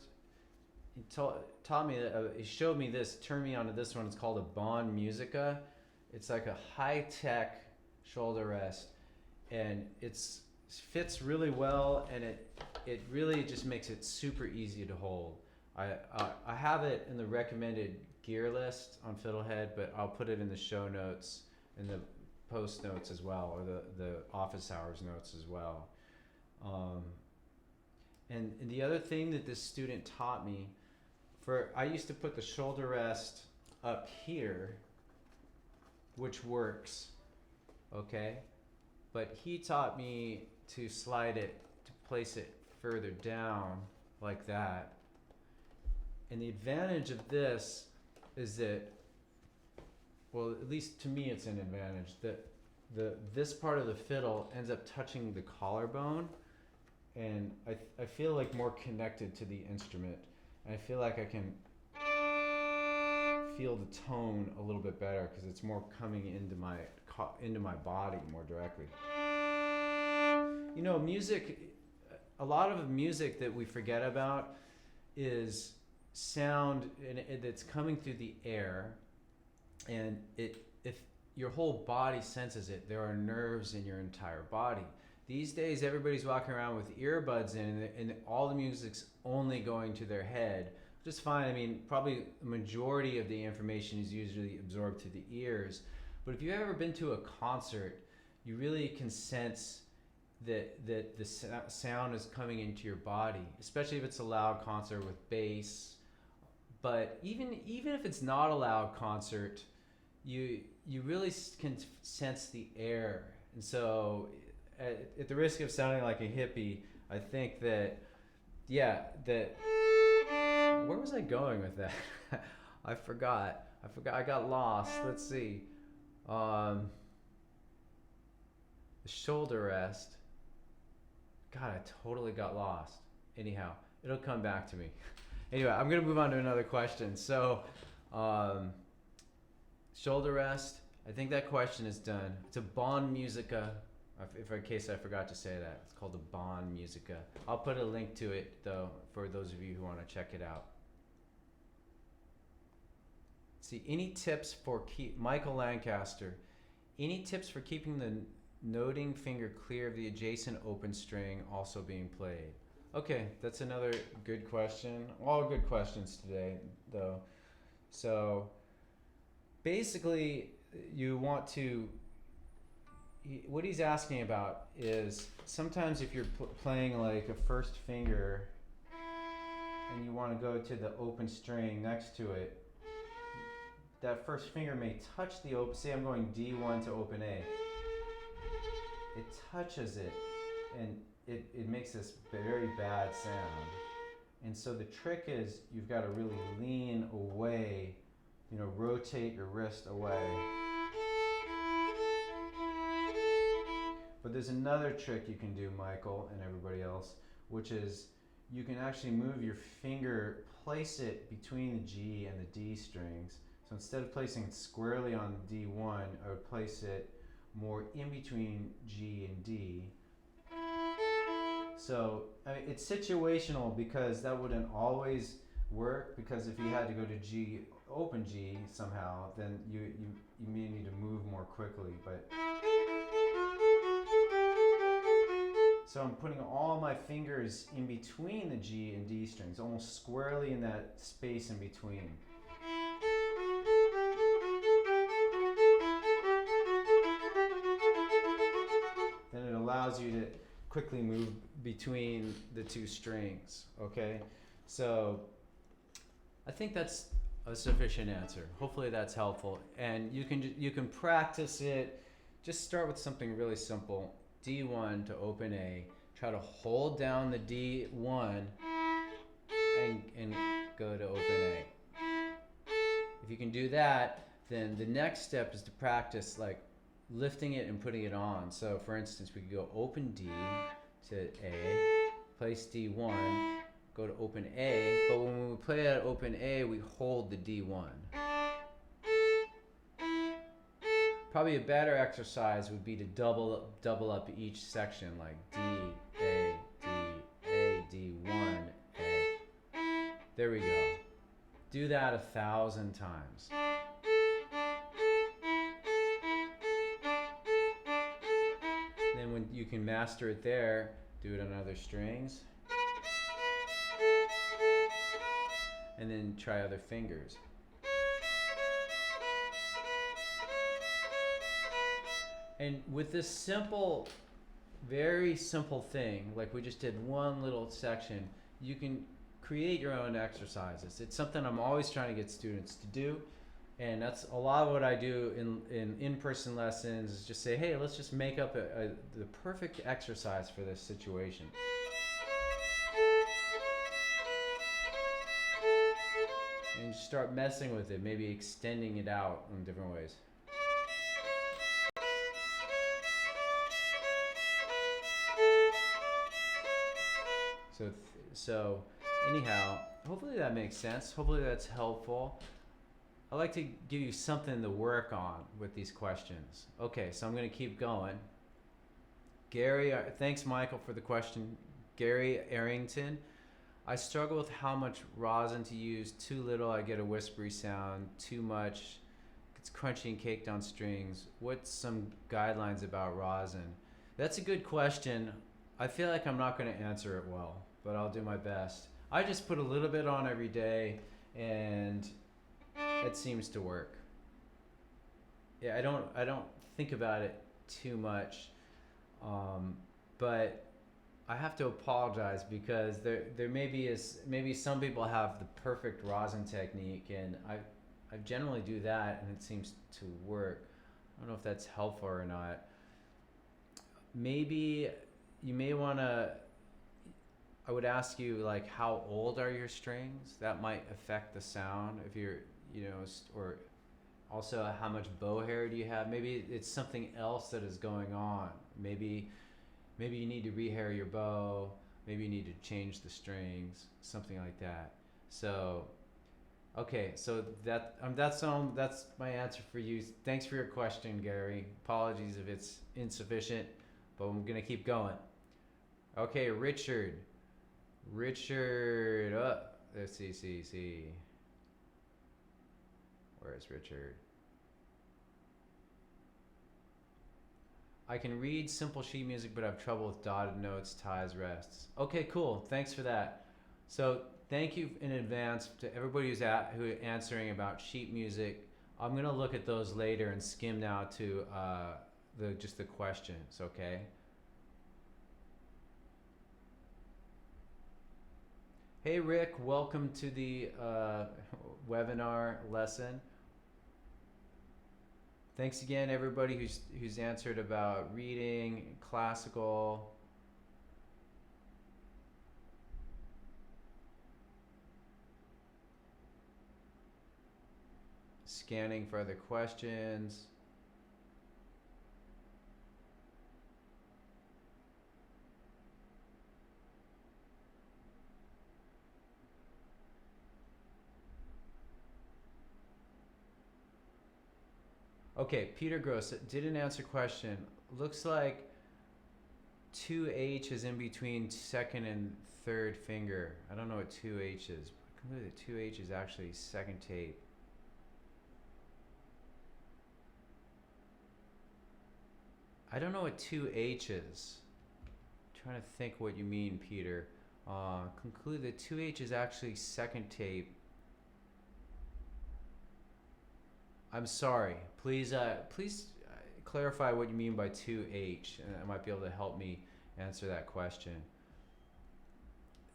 he taught me, he showed me this, turned me onto this one. It's called a Bond Musica. It's like a high-tech shoulder rest, and it fits really well, and it really just makes it super easy to hold. I have it in the recommended gear list on FiddleHed, but I'll put it in the show notes, in the post notes as well, or the office hours notes as well. And the other thing that this student taught me, I used to put the shoulder rest up here, which works, okay? But he taught me to slide it, to place it further down like that. And the advantage of this is that, well, at least to me it's an advantage, that this part of the fiddle ends up touching the collarbone, and I feel like more connected to the instrument. And I feel like I can feel the tone a little bit better because it's more coming into my body more directly. You know, music, a lot of music that we forget about is sound that's coming through the air, and if your whole body senses it, there are nerves in your entire body. These days, everybody's walking around with earbuds in, and all the music's only going to their head, which is fine. I mean, probably the majority of the information is usually absorbed through the ears. But if you've ever been to a concert, you really can sense that the sound is coming into your body, especially if it's a loud concert with bass. But even if it's not a loud concert, you really can sense the air. And so, at the risk of sounding like a hippie, I think that, where was I going with that? I forgot. I got lost. Let's see. The shoulder rest. God, I totally got lost. Anyhow, it'll come back to me. Anyway, I'm going to move on to another question. So, shoulder rest. I think that question is done. It's a Bond Musica. In case I forgot to say that. It's called the Bond Musica. I'll put a link to it, though, for those of you who want to check it out. See, any tips for Michael Lancaster, any tips for keeping the noting finger clear of the adjacent open string also being played? Okay, that's another good question. All good questions today, though. So, basically, you want to, what he's asking about is sometimes if you're playing like a first finger and you want to go to the open string next to it, that first finger may touch the open, say I'm going D1 to open A. it touches it, and it makes this very bad sound. And so the trick is you've got to really lean away, you know, rotate your wrist away. But there's another trick you can do, Michael and everybody else, which is you can actually move your finger, place it between the G and the D strings. So instead of placing it squarely on D1, I would place it more in between G and D. So I mean, it's situational because that wouldn't always work, because if you had to go to G, open G somehow, then you may need to move more quickly. But so I'm putting all my fingers in between the G and D strings, almost squarely in that space in between. Then it allows you to quickly move between the two strings, okay? So I think that's a sufficient answer. Hopefully that's helpful. And you can practice it. Just start with something really simple. D1 to open A. Try to hold down the D1 and go to open A. If you can do that, then the next step is to practice like lifting it and putting it on. So for instance, we could go open D to A, place D1, go to open A, but when we play at open A, we hold the D1. Probably a better exercise would be to double up each section, like D, A, D, A, D1, A. There we go. Do that 1,000 times. Then when you can master it there, do it on other strings. And then try other fingers. And with this simple, very simple thing, like we just did one little section, you can create your own exercises. It's something I'm always trying to get students to do. And that's a lot of what I do in-person lessons, is just say, hey, let's just make up the perfect exercise for this situation. And just start messing with it, maybe extending it out in different ways. So anyhow, hopefully that makes sense. Hopefully that's helpful. I like to give you something to work on with these questions. Okay, so I'm going to keep going. Gary, thanks Michael for the question. Gary Arrington, I struggle with how much rosin to use. Too little, I get a whispery sound. Too much, it's crunchy and caked on strings. What's some guidelines about rosin? That's a good question. I feel like I'm not going to answer it well, but I'll do my best. I just put a little bit on every day, and it seems to work. Yeah, I don't think about it too much, but I have to apologize because there maybe some people have the perfect rosin technique, and I generally do that, and it seems to work. I don't know if that's helpful or not. Maybe you may want to. I would ask you, like, how old are your strings? That might affect the sound if you're, or also how much bow hair do you have? Maybe it's something else that is going on. Maybe you need to rehair your bow. Maybe you need to change the strings, something like that. So, okay, so that's my answer for you. Thanks for your question, Gary. Apologies if it's insufficient, but I'm gonna keep going. Okay, Richard, let's see. Where's Richard? I can read simple sheet music, but I have trouble with dotted notes, ties, rests. Okay, cool. Thanks for that. So thank you in advance to everybody who answering about sheet music. I'm gonna look at those later and skim now to just the questions. Okay. Hey Rick, welcome to the webinar lesson. Thanks again, everybody who's answered about reading, classical. Scanning for other questions. Okay, Peter Gross didn't answer question. Looks like 2H is in between second and third finger. I don't know what 2H is. Completely, 2H is actually second tape. I don't know what 2H is. I'm trying to think what you mean, Peter. Conclude that 2H is actually second tape. I'm sorry. Please clarify what you mean by 2H, and that might be able to help me answer that question.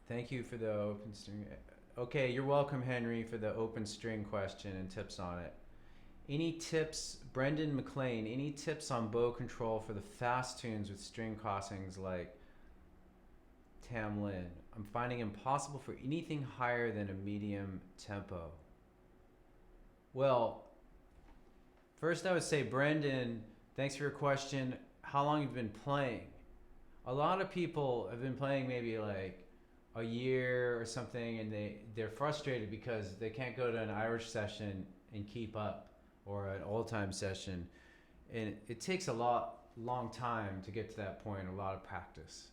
Thank you for the open string. Okay, you're welcome, Henry, for the open string question and tips on it. Any tips, Brendan McLean, any tips on bow control for the fast tunes with string crossings like Tam Lin? I'm finding impossible for anything higher than a medium tempo. Well, first I would say, Brendan, thanks for your question. How long have you been playing? A lot of people have been playing maybe like a year or something, and they're frustrated because they can't go to an Irish session and keep up, or an old time session, and it takes a long time to get to that point, a lot of practice.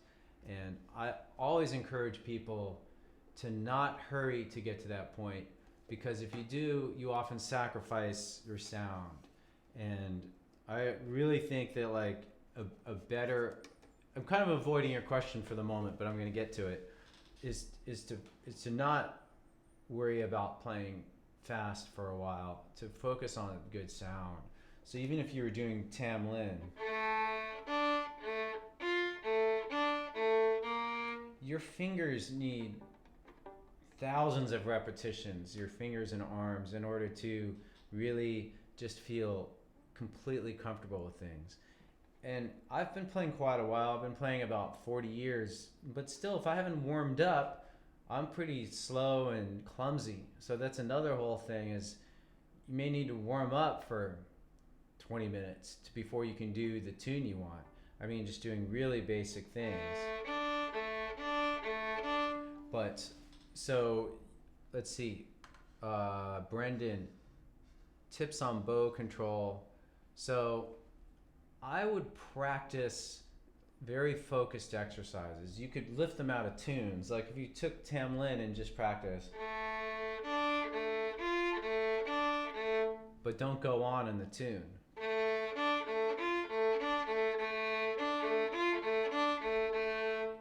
And I always encourage people to not hurry to get to that point, because if you do, you often sacrifice your sound. And I really think that like a better, I'm kind of avoiding your question for the moment, but I'm going to get to it, is to not worry about playing fast for a while, to focus on a good sound. So even if you were doing Tam Lin, your fingers need thousands of repetitions, your fingers and arms, in order to really just feel completely comfortable with things. And I've been playing quite a while. I've been playing about 40 years, but still, if I haven't warmed up, I'm pretty slow and clumsy. So that's another whole thing, is you may need to warm up for 20 minutes before you can do the tune you want. I mean, just doing really basic things. But, so, let's see. Brendan, tips on bow control. So, I would practice very focused exercises. You could lift them out of tunes. Like if you took Tam Lin and just practice, but don't go on in the tune.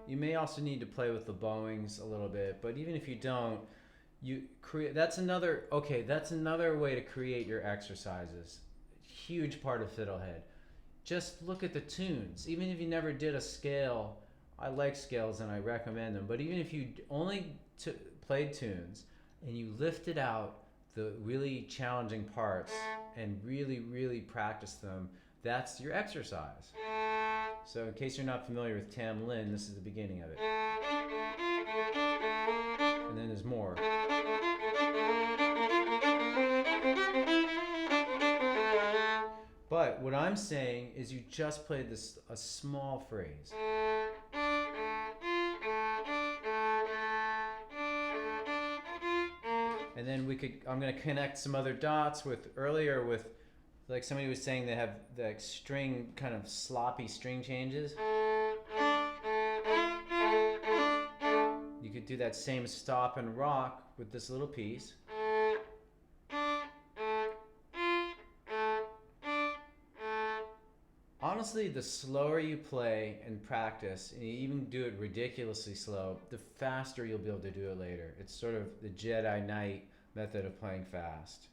You may also need to play with the bowings a little bit, but even if you don't, you create, that's another way to create your exercises. Huge part of FiddleHed. Just look at the tunes. Even if you never did a scale, I like scales and I recommend them, but even if you only played tunes and you lifted out the really challenging parts and really practice them, that's your exercise. So in case you're not familiar with Tam Lin, this is the beginning of it. And then there's more. But what I'm saying is you just played a small phrase. And then I'm going to connect some other dots with earlier with, like somebody was saying they have the string, kind of sloppy string changes. You could do that same stop and rock with this little piece. Honestly, the slower you play and practice, and you even do it ridiculously slow, the faster you'll be able to do it later. It's sort of the Jedi Knight method of playing fast.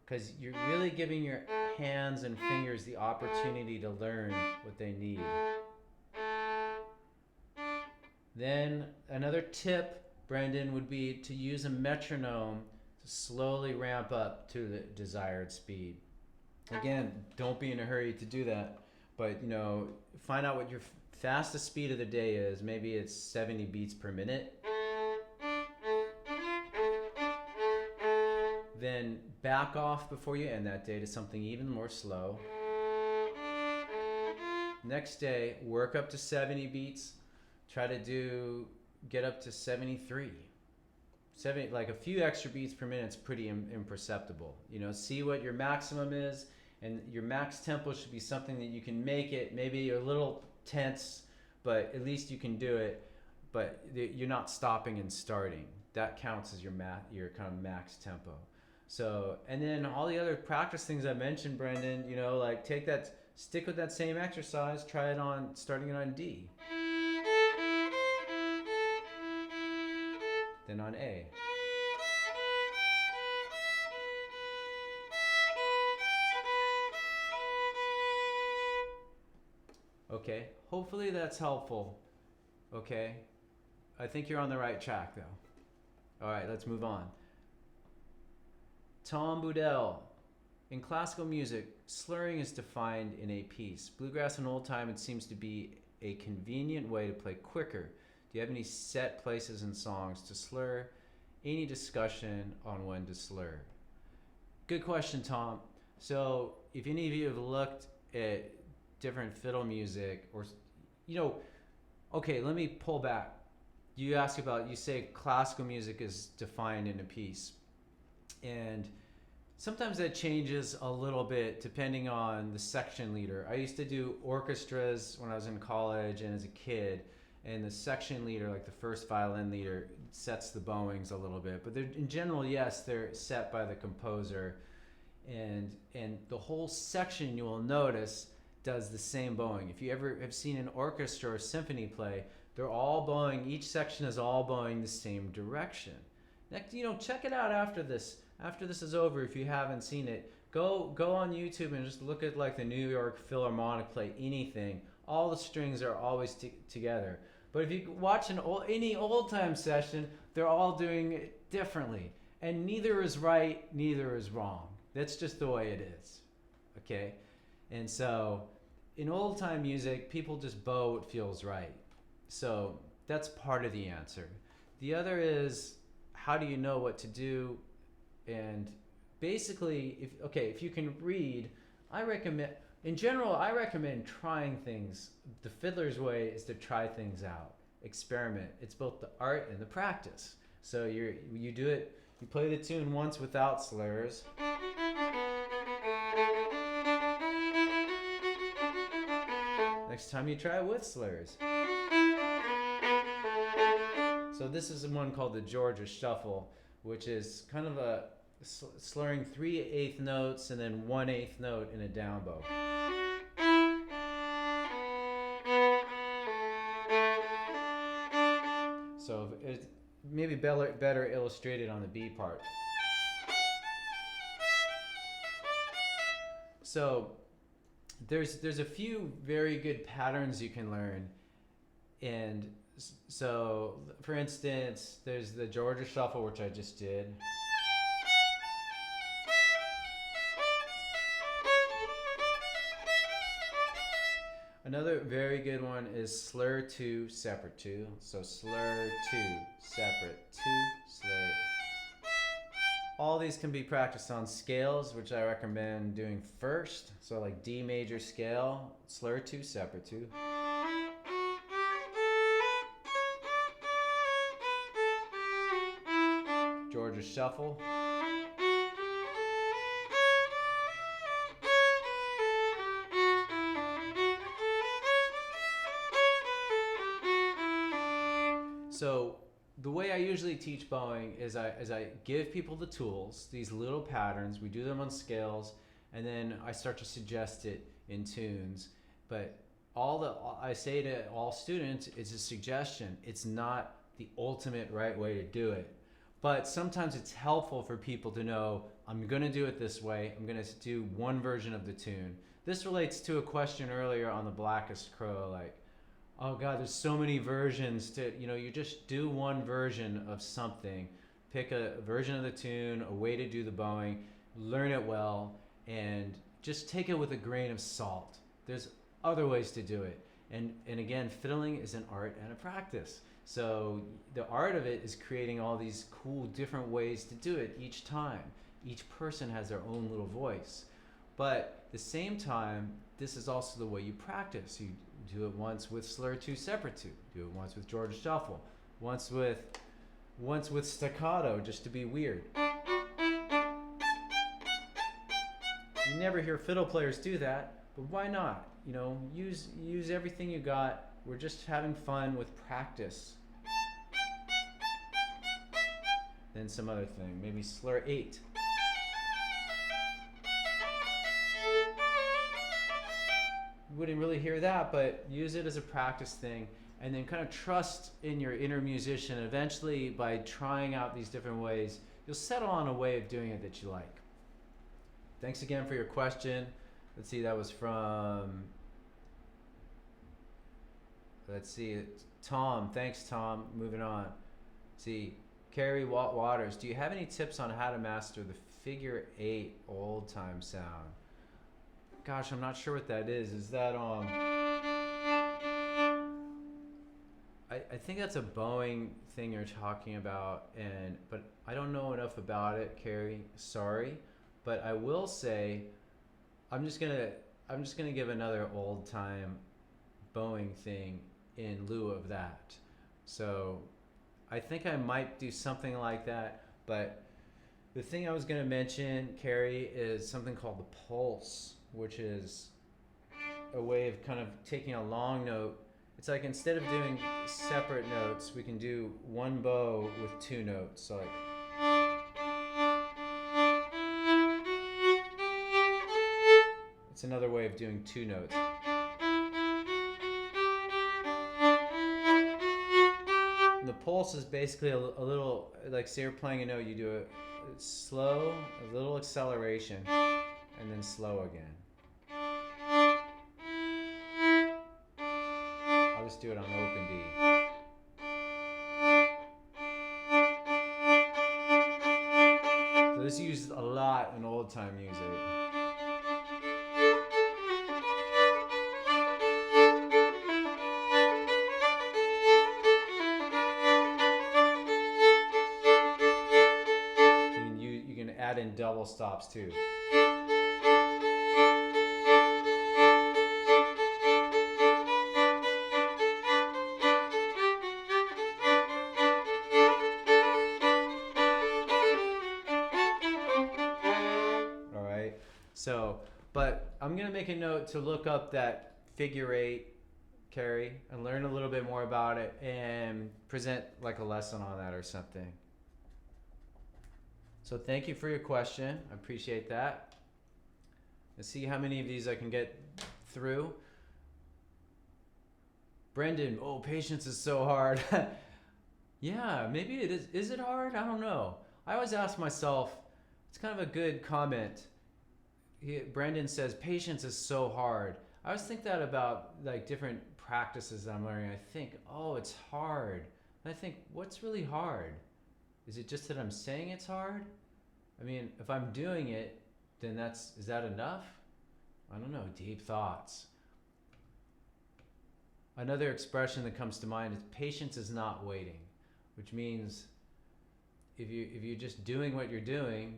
Because you're really giving your hands and fingers the opportunity to learn what they need. Then another tip, Brendan, would be to use a metronome to slowly ramp up to the desired speed. Again, don't be in a hurry to do that, but find out what your fastest speed of the day is. Maybe it's 70 beats per minute. Then back off before you end that day to something even more slow. Next day, work up to 70 beats. Try to get up to 73. 70, like a few extra beats per minute is pretty imperceptible. See what your maximum is, and your max tempo should be something that you can make it. Maybe you're a little tense, but at least you can do it. But you're not stopping and starting. That counts as your kind of max tempo. So, and then all the other practice things I mentioned, Brendan, like stick with that same exercise, try it on, starting it on D. Then on A. Okay, hopefully that's helpful. Okay, I think you're on the right track though. All right, let's move on. Tom Boudel. In classical music, slurring is defined in a piece. Bluegrass and old time, it seems to be a convenient way to play quicker. Do you have any set places in songs to slur? Any discussion on when to slur? Good question, Tom. So if any of you have looked at different fiddle music, or okay, let me pull back. You say classical music is defined in a piece, and sometimes that changes a little bit depending on the section leader. I used to do orchestras when I was in college and as a kid, and the section leader, like the first violin leader, sets the bowings a little bit. But in general, yes, they're set by the composer, and the whole section, you will notice, does the same bowing. If you ever have seen an orchestra or symphony play, they're all bowing, each section is all bowing the same direction. Next, check it out after this. After this is over, if you haven't seen it, go on YouTube and just look at like the New York Philharmonic play anything. All the strings are always together. But if you watch any old time session, they're all doing it differently. And neither is right, neither is wrong. That's just the way it is. Okay? And so in old time music, people just bow what feels right. So that's part of the answer. The other is, how do you know what to do? And basically, if you can read, in general, I recommend trying things. The fiddler's way is to try things out, experiment. It's both the art and the practice. So you do it, you play the tune once without slurs. Next time you try it with slurs. So this is one called the Georgia Shuffle, which is kind of a slurring 3/8 notes and then 1/8 note in a down bow. So it's maybe better illustrated on the B part. So there's a few very good patterns you can learn, and so for instance, there's the Georgia Shuffle, which I just did. Another very good one is slur 2, separate 2. So slur 2, separate 2, slur. All these can be practiced on scales, which I recommend doing first. So like D major scale, slur 2, separate 2. Georgia Shuffle. So the way I usually teach bowing is I give people the tools, these little patterns. We do them on scales, and then I start to suggest it in tunes. But I say to all students, it's a suggestion. It's not the ultimate right way to do it. But sometimes it's helpful for people to know, I'm going to do it this way. I'm going to do one version of the tune. This relates to a question earlier on the Blackest Crow, like, oh God, there's so many versions you just do one version of something. Pick a version of the tune, a way to do the bowing, learn it well, and just take it with a grain of salt. There's other ways to do it. And again, fiddling is an art and a practice. So the art of it is creating all these cool different ways to do it each time. Each person has their own little voice. But at the same time, this is also the way you practice. You do it once with slur 2 separate 2. Do it once with Georgia shuffle. Once with staccato, just to be weird. You never hear fiddle players do that, but why not? You know, use everything you got. We're just having fun with practice. Then some other thing, maybe slur 8. You wouldn't really hear that, but use it as a practice thing, and then kind of trust in your inner musician. Eventually, by trying out these different ways, you'll settle on a way of doing it that you like. Thanks again for your question. Let's see, that was from, Tom. Thanks, Tom. Moving on. Let's see, Carrie Waters, do you have any tips on how to master the figure 8 old time sound? Gosh, I'm not sure what that is. Is that I think that's a bowing thing you're talking about, but I don't know enough about it, Carrie. Sorry, but I will say, I'm just gonna give another old time bowing thing in lieu of that. So I think I might do something like that, but the thing I was gonna mention, Carrie, is something called the pulse, which is a way of kind of taking a long note. It's like instead of doing separate notes, we can do one bow with 2 notes. So like, it's another way of doing 2 notes. And the pulse is basically a little, like say you're playing a note, you do it slow, a little acceleration, and then slow again. I'll just do it on open D. So this is used a lot in old time music. You can add in double stops too. So, but I'm going to make a note to look up that figure 8, Carrie, and learn a little bit more about it and present like a lesson on that or something. So thank you for your question. I appreciate that. Let's see how many of these I can get through. Brendan, oh, patience is so hard. Yeah, maybe it is. Is it hard? I don't know. I always ask myself, it's kind of a good comment. Brendan says, patience is so hard. I always think that about like different practices that I'm learning. I think, oh, it's hard. And I think, what's really hard? Is it just that I'm saying it's hard? I mean, if I'm doing it, then is that enough? I don't know, deep thoughts. Another expression that comes to mind is patience is not waiting, which means if you're just doing what you're doing,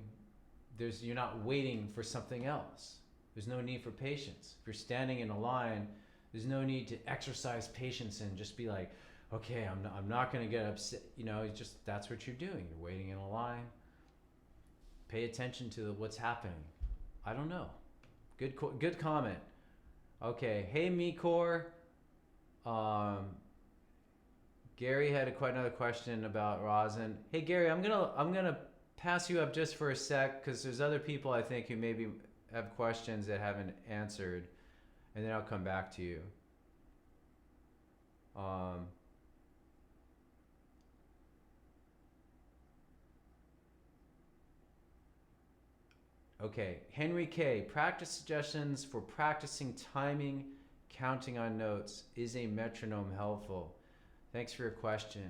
you're not waiting for something else. There's no need for patience. If you're standing in a line, there's no need to exercise patience and just be like, okay, I'm not going to get upset. You know, it's just, that's what you're doing. You're waiting in a line. Pay attention to what's happening. I don't know. Good comment. Okay. Hey, Mikor. Gary had quite another question about rosin. Hey, Gary, I'm gonna pass you up just for a sec because there's other people I think who maybe have questions that haven't answered, and then I'll come back to you. Okay, Henry K. Practice suggestions for practicing timing, counting on notes. Is a metronome helpful? Thanks for your question.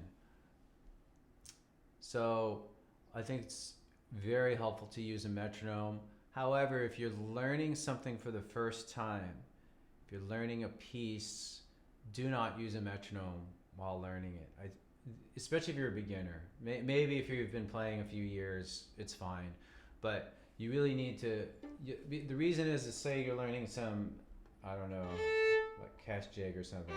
So I think it's very helpful to use a metronome. However, if you're learning something for the first time, if you're learning a piece, do not use a metronome while learning it. Especially if you're a beginner. Maybe if you've been playing a few years, it's fine. But you really need to, the reason is to say you're learning some, I don't know, like cash jig or something.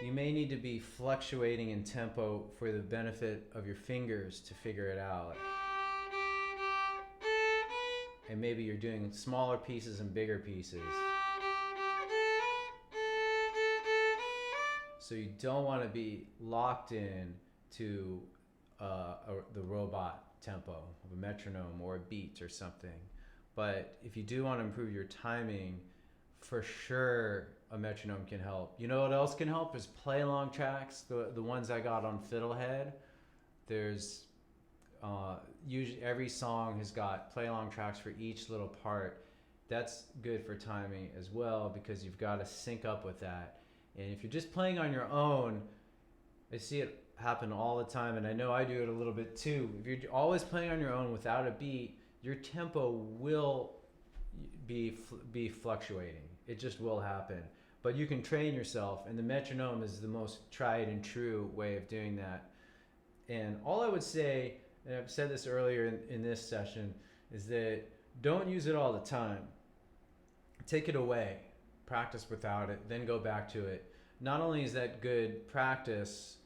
You may need to be fluctuating in tempo for the benefit of your fingers to figure it out. And maybe you're doing smaller pieces and bigger pieces. So you don't want to be locked in to the robot tempo of a metronome or a beat or something. But if you do want to improve your timing, for sure a metronome can help. You know what else can help is play along tracks. The ones I got on FiddleHed, there's usually every song has got play along tracks for each little part. That's good for timing as well because you've got to sync up with that. And if you're just playing on your own, I see it happen all the time, and I know I do it a little bit too. If you're always playing on your own without a beat, your tempo will be fluctuating. It just will happen. But you can train yourself, and the metronome is the most tried and true way of doing that. And all I would say, and I've said this earlier in this session, is that don't use it all the time. Take it away. Practice without it, then go back to it. Not only is that good practice,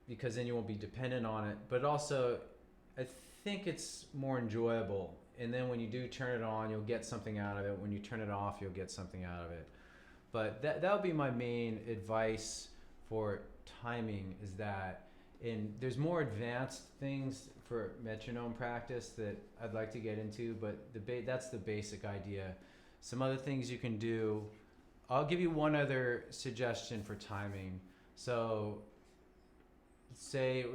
because then you won't be dependent on it, but also I think it's more enjoyable. And then when you do turn it on, you'll get something out of it. When you turn it off, you'll get something out of it. But that would be my main advice for timing, is that, and there's more advanced things for metronome practice that I'd like to get into, but that's the basic idea. Some other things you can do. I'll give you one other suggestion for timing. So say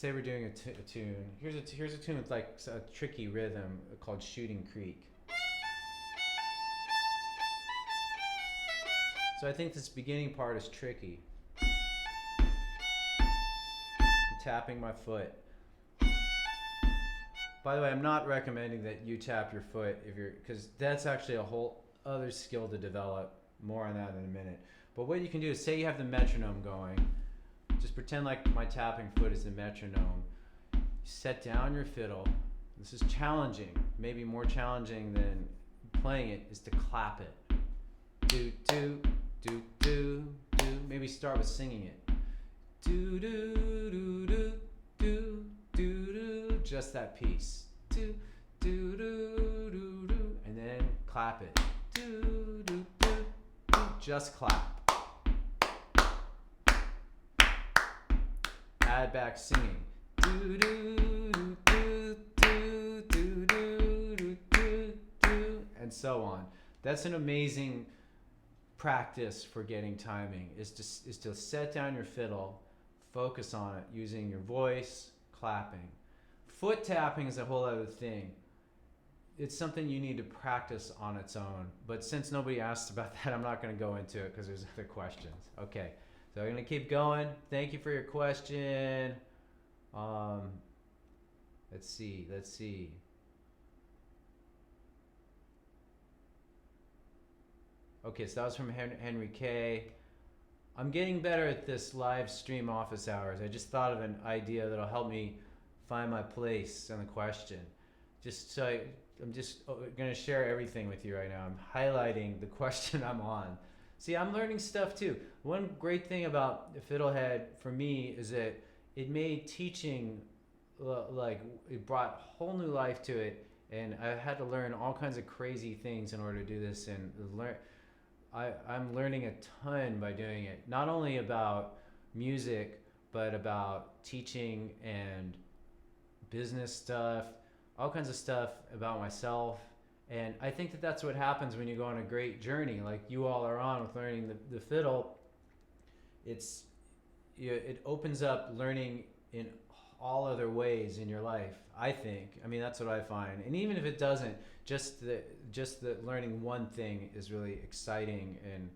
we're doing a tune. Here's a tune with like a tricky rhythm called Shooting Creek. So I think this beginning part is tricky. I'm tapping my foot. By the way, I'm not recommending that you tap your foot because that's actually a whole other skill to develop. More on that in a minute. But what you can do is, say you have the metronome going, just pretend like my tapping foot is the metronome. Set down your fiddle. This is challenging. Maybe more challenging than playing it is to clap it. Do, do, do, do, do. Maybe start with singing it. Do, do, do, do, do, do, do. Just that piece. Do, do, do, do, do. And then clap it. Do, do, do. Just clap. Add back singing. Do, do, do, do, do, do, do, do, do, and so on. That's an amazing practice for getting timing, is to set down your fiddle, focus on it using your voice, clapping. Foot tapping is a whole other thing. It's something you need to practice on its own. But since nobody asked about that, I'm not going to go into it because there's other questions. Okay, so I'm going to keep going. Thank you for your question. Let's see. Okay, so that was from Henry K. I'm getting better at this live stream office hours. I just thought of an idea that'll help me find my place on the question. I'm just going to share everything with you right now. I'm highlighting the question I'm on. See, I'm learning stuff too. One great thing about FiddleHed for me is that it made teaching, it brought whole new life to it. And I had to learn all kinds of crazy things in order to do this. And I'm learning a ton by doing it. Not only about music, but about teaching and business stuff, all kinds of stuff about myself. And I think that that's what happens when you go on a great journey like you all are on with learning the fiddle. It opens up learning in all other ways in your life, I think. I mean, that's what I find. And even if it doesn't, just the learning one thing is really exciting, and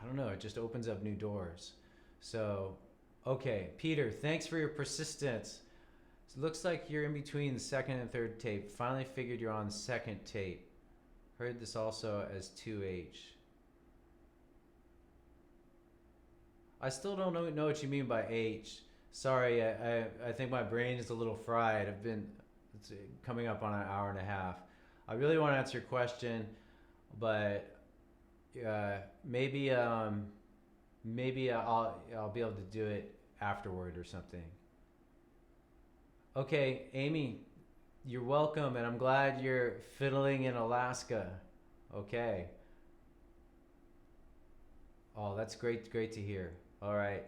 I don't know, it just opens up new doors. So, okay, Peter, thanks for your persistence. So it looks like you're in between the second and third tape. Finally figured you're on second tape. Heard this also as 2H. I still don't know what you mean by H. Sorry, I think my brain is a little fried. It's coming up on an hour and a half. I really want to answer your question, but maybe I'll be able to do it afterward or something. Okay, Amy, you're welcome, and I'm glad you're fiddling in Alaska. Okay. Oh, that's great to hear. All right.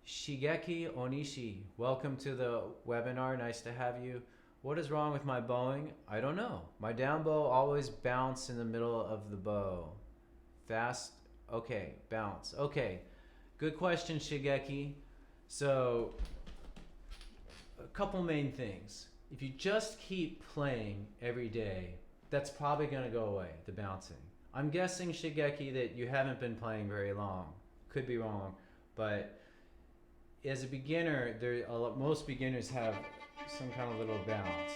Shigeki Onishi, welcome to the webinar. Nice to have you. What is wrong with my bowing? I don't know. My down bow always bounce in the middle of the bow. Fast. Okay, bounce. Okay. Good question, Shigeki. So, a couple main things. If you just keep playing every day, that's probably going to go away, the bouncing. I'm guessing, Shigeki, that you haven't been playing very long. Could be wrong, but as a beginner, most beginners have some kind of little bounce.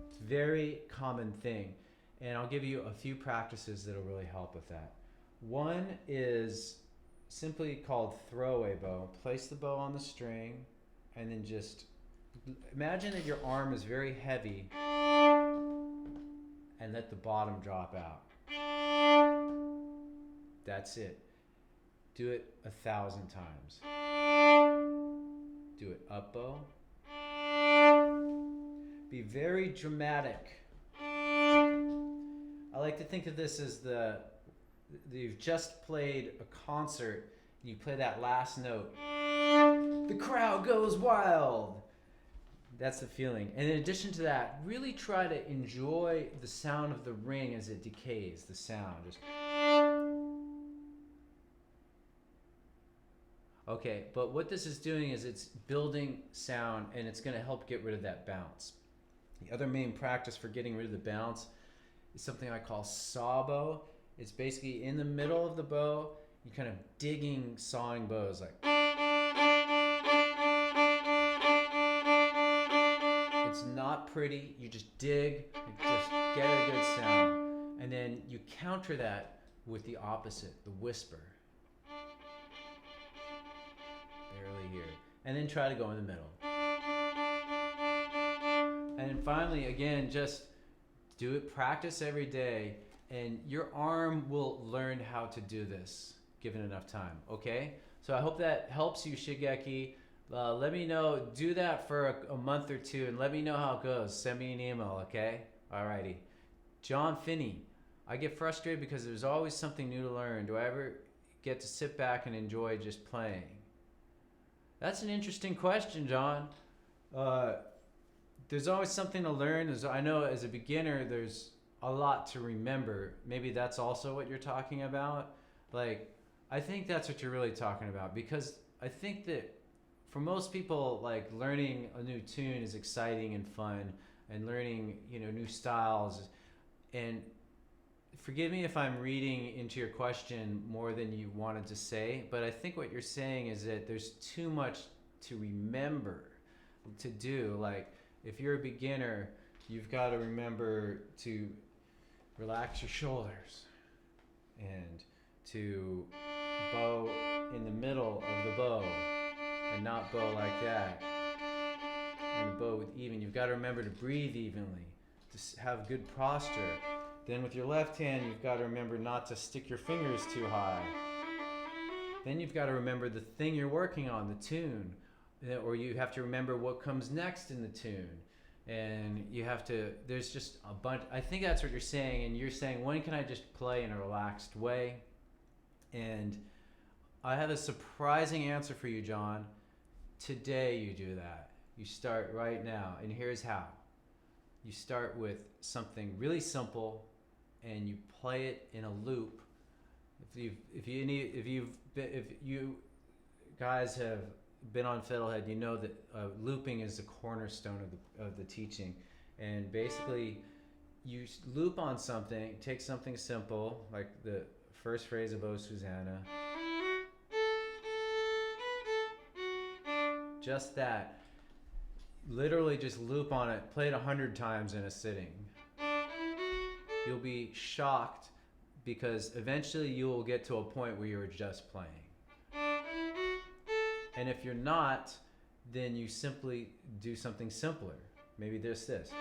It's a very common thing, and I'll give you a few practices that'll really help with that. One is simply called throwaway bow. Place the bow on the string, and then just imagine that your arm is very heavy, and let the bottom drop out. That's it. Do it 1,000 times. Do it up bow. Be very dramatic. I like to think of this as you've just played a concert. You play that last note. The crowd goes wild. That's the feeling. And in addition to that, really try to enjoy the sound of the ring as it decays. The sound. Just okay, but what this is doing is it's building sound, and it's going to help get rid of that bounce. The other main practice for getting rid of the bounce is something I call saw bow. It's basically in the middle of the bow, you kind of digging, sawing bows like. It's not pretty, you just dig, you just get a good sound. And then you counter that with the opposite, the whisper. Barely here. And then try to go in the middle. And then finally, again, just do it, practice every day, and your arm will learn how to do this given enough time, okay? So I hope that helps you, Shigeki. Let me know, do that for a month or two, and let me know how it goes. Send me an email, okay? Alrighty. John Finney, I get frustrated because there's always something new to learn. Do I ever get to sit back and enjoy just playing? That's an interesting question, John. There's always something to learn. I know as a beginner, there's a lot to remember. Maybe that's also what you're talking about. Like, I think that's what you're really talking about, because I think that for most people, like, learning a new tune is exciting and fun, and learning, new styles. And forgive me if I'm reading into your question more than you wanted to say, but I think what you're saying is that there's too much to remember to do. Like, if you're a beginner, you've got to remember to relax your shoulders and to bow in the middle of the bow and not bow like that. And bow with even. You've got to remember to breathe evenly, to have good posture. Then with your left hand, you've got to remember not to stick your fingers too high. Then you've got to remember the thing you're working on, the tune. Or you have to remember what comes next in the tune. And you have to, there's just a bunch, I think that's what you're saying. And you're saying, when can I just play in a relaxed way? And I have a surprising answer for you, John. Today you do that. You start right now. And here's how. You start with something really simple, and you play it in a loop. If you guys have been on FiddleHed, you know that looping is the cornerstone of the teaching. And basically, you loop on something. Take something simple, like the first phrase of O Susanna, Just that. Literally just loop on it. Play it 100 times in a sitting. You'll be shocked because eventually you will get to a point where you're just playing. And if you're not, then you simply do something simpler. Maybe there's this.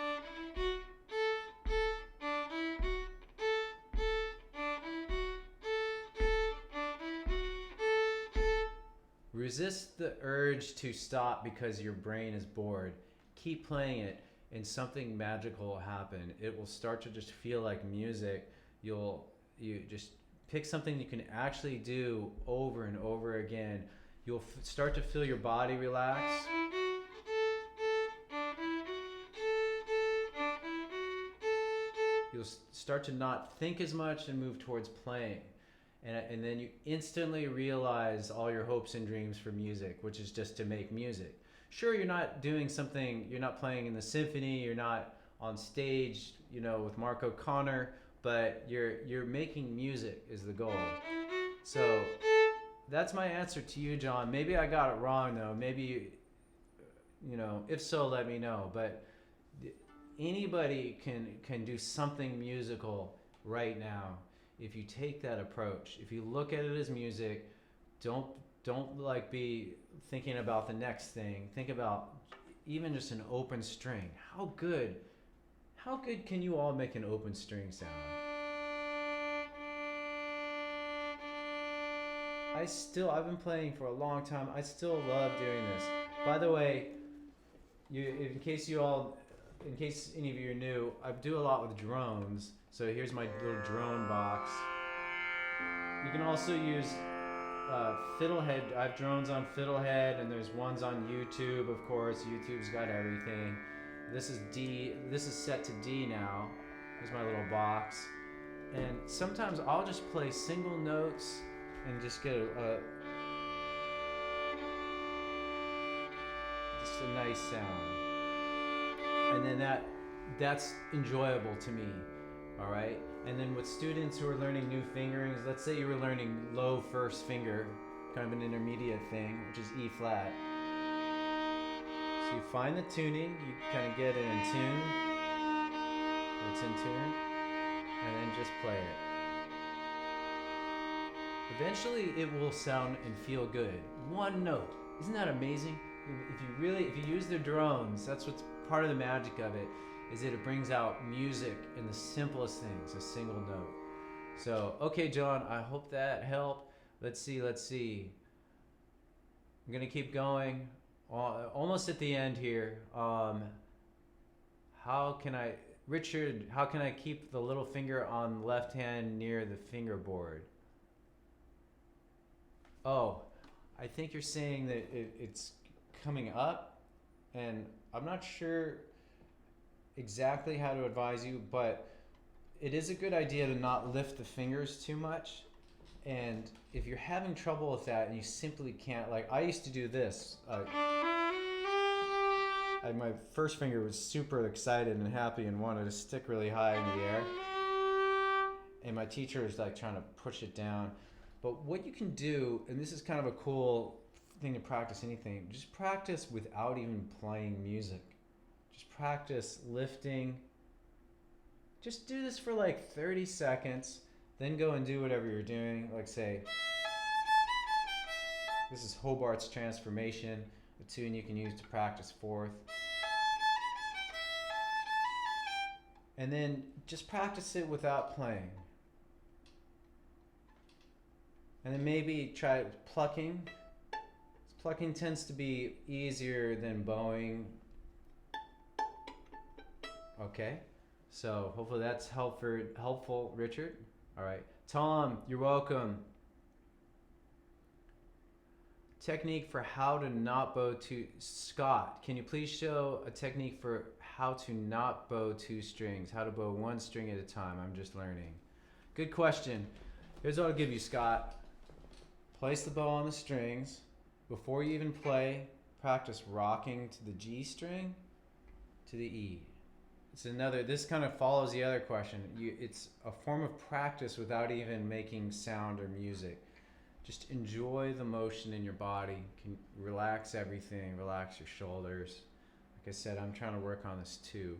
Resist the urge to stop because your brain is bored. Keep playing it and something magical will happen. It will start to just feel like music. You just pick something you can actually do over and over again. You'll start to feel your body relax. You'll start to not think as much and move towards playing. And then you instantly realize all your hopes and dreams for music, which is just to make music. Sure, you're not doing something, you're not playing in the symphony, you're not on stage, you know, with Mark O'Connor, but you're making music is the goal. So that's my answer to you, John. Maybe I got it wrong though. Maybe, you know, if so, let me know. But anybody can do something musical right now. If you take that approach, if you look at it as music, don't like be thinking about the next thing. Think about even just an open string. How good can you all make an open string sound? I've been playing for a long time. I still love doing this. By the way, in case any of you are new, I do a lot with drones. So here's my little drone box. You can also use FiddleHed. I have drones on FiddleHed, and there's ones on YouTube, of course. YouTube's got everything. This is D. This is set to D now. Here's my little box. And sometimes I'll just play single notes and just get just a nice sound. And then that's enjoyable to me. All right, and then with students who are learning new fingerings, let's say you were learning low first finger, kind of an intermediate thing, which is E flat. So you find the tuning, you kind of get it in tune, it's in tune, and then just play it. Eventually it will sound and feel good. One note, isn't that amazing? If you use the drones, that's what's part of the magic of it. Is that it brings out music in the simplest things, a single note. So, okay, John, I hope that helped. Let's see. I'm gonna keep going. Almost at the end here. Richard, how can I keep the little finger on the left hand near the fingerboard? Oh, I think you're saying that it's coming up, and I'm not sure exactly how to advise you, but it is a good idea to not lift the fingers too much. And if you're having trouble with that and you simply can't, like I used to do this, my first finger was super excited and happy and wanted to stick really high in the air, and my teacher was like trying to push it down. But what you can do, and this is kind of a cool thing to practice anything, just practice without even playing music. Just practice lifting. Just do this for like 30 seconds, then go and do whatever you're doing. Like say, this is Hobart's Transformation, a tune you can use to practice fourth. And then just practice it without playing. And then maybe try plucking. Plucking tends to be easier than bowing. Okay, so hopefully that's helpful, Richard. All right, Tom, you're welcome. Technique for how to not bow two. Scott, can you please show a technique for how to not bow two strings? How to bow one string at a time? I'm just learning. Good question. Here's what I'll give you, Scott. Place the bow on the strings. Before you even play, practice rocking to the G string, to the E. This kind of follows the other question. It's a form of practice without even making sound or music. just enjoy the motion in your body. Can relax everything, relax your shoulders. Like I said, I'm trying to work on this too.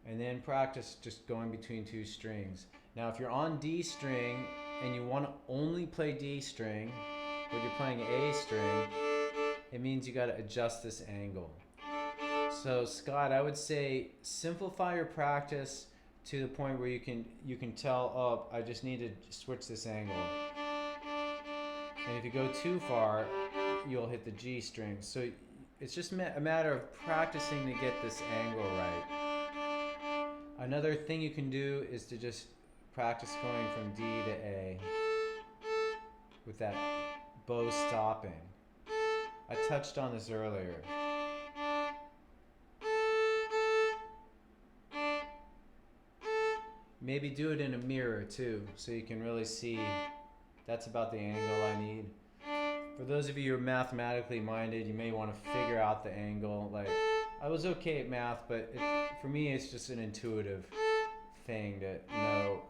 And then practice just going between two strings. Now if you're on D string and you want to only play D string, but you're playing A string, it means you got to adjust this angle. So Scott, I would say simplify your practice to the point where you can tell, oh, I just need to switch this angle. And if you go too far, you'll hit the G string. So it's just a matter of practicing to get this angle right. Another thing you can do is to just practice going from D to A with that bow stopping. I touched on this earlier. Maybe do it in a mirror too, so you can really see that's about the angle I need. For those of you who are mathematically minded, you may want to figure out the angle. Like, I was okay at math, but for me it's just an intuitive thing to know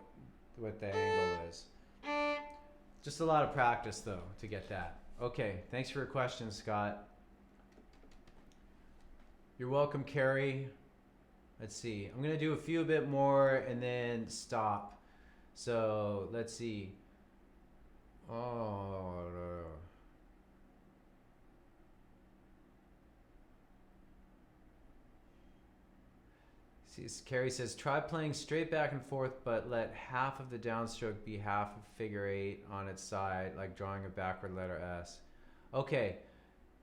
what the angle is. Just a lot of practice though to get that. Okay, thanks for your question, Scott. You're welcome, Carrie. Let's see. I'm gonna do a few bit more and then stop. So let's see. Oh. See, Carrie says, try playing straight back and forth, but let half of the downstroke be half of figure 8 on its side, like drawing a backward letter S. Okay,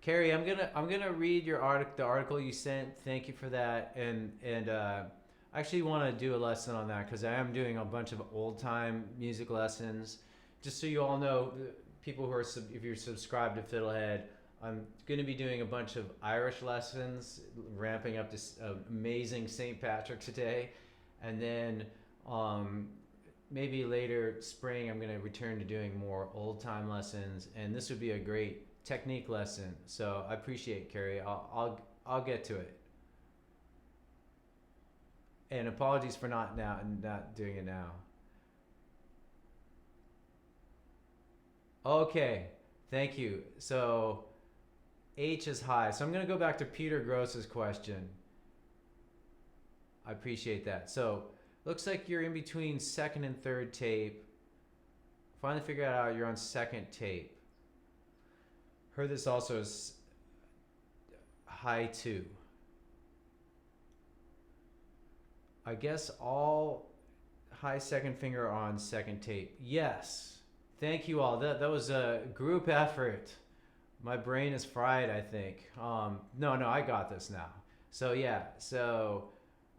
Carrie, I'm gonna read your the article you sent. Thank you for that, and I actually want to do a lesson on that because I am doing a bunch of old time music lessons. Just so you all know, people who are if you're subscribed to FiddleHed, I'm going to be doing a bunch of Irish lessons, ramping up this amazing St. Patrick's Day, and then maybe later spring I'm going to return to doing more old time lessons, and this would be a great technique lesson. So I appreciate it, Carrie. I'll get to it. And apologies for not doing it now. Okay, thank you. So H is high. So I'm going to go back to Peter Gross's question. I appreciate that. So looks like you're in between second and third tape. Finally figured out you're on second tape. Heard this also as high 2. I guess all high second finger on second tape. Yes. Thank you all. That was a group effort. My brain is fried, I think. No, I got this now. So yeah, so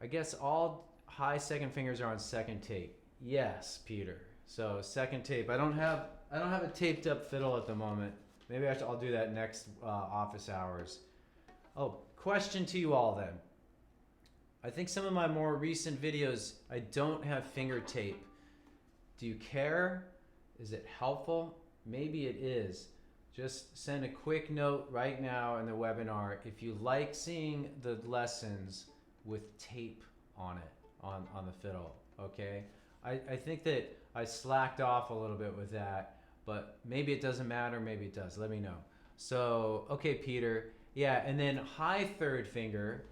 I guess all high second fingers are on second tape. Yes, Peter. So second tape. I don't have a taped up fiddle at the moment. Maybe I'll do that next office hours. Oh, question to you all then. I think some of my more recent videos, I don't have finger tape. Do you care? Is it helpful? Maybe it is. Just send a quick note right now in the webinar if you like seeing the lessons with tape on it, on the fiddle, okay? I think that I slacked off a little bit with that, but maybe it doesn't matter, maybe it does. Let me know. So, okay, Peter. Yeah, and then high third finger.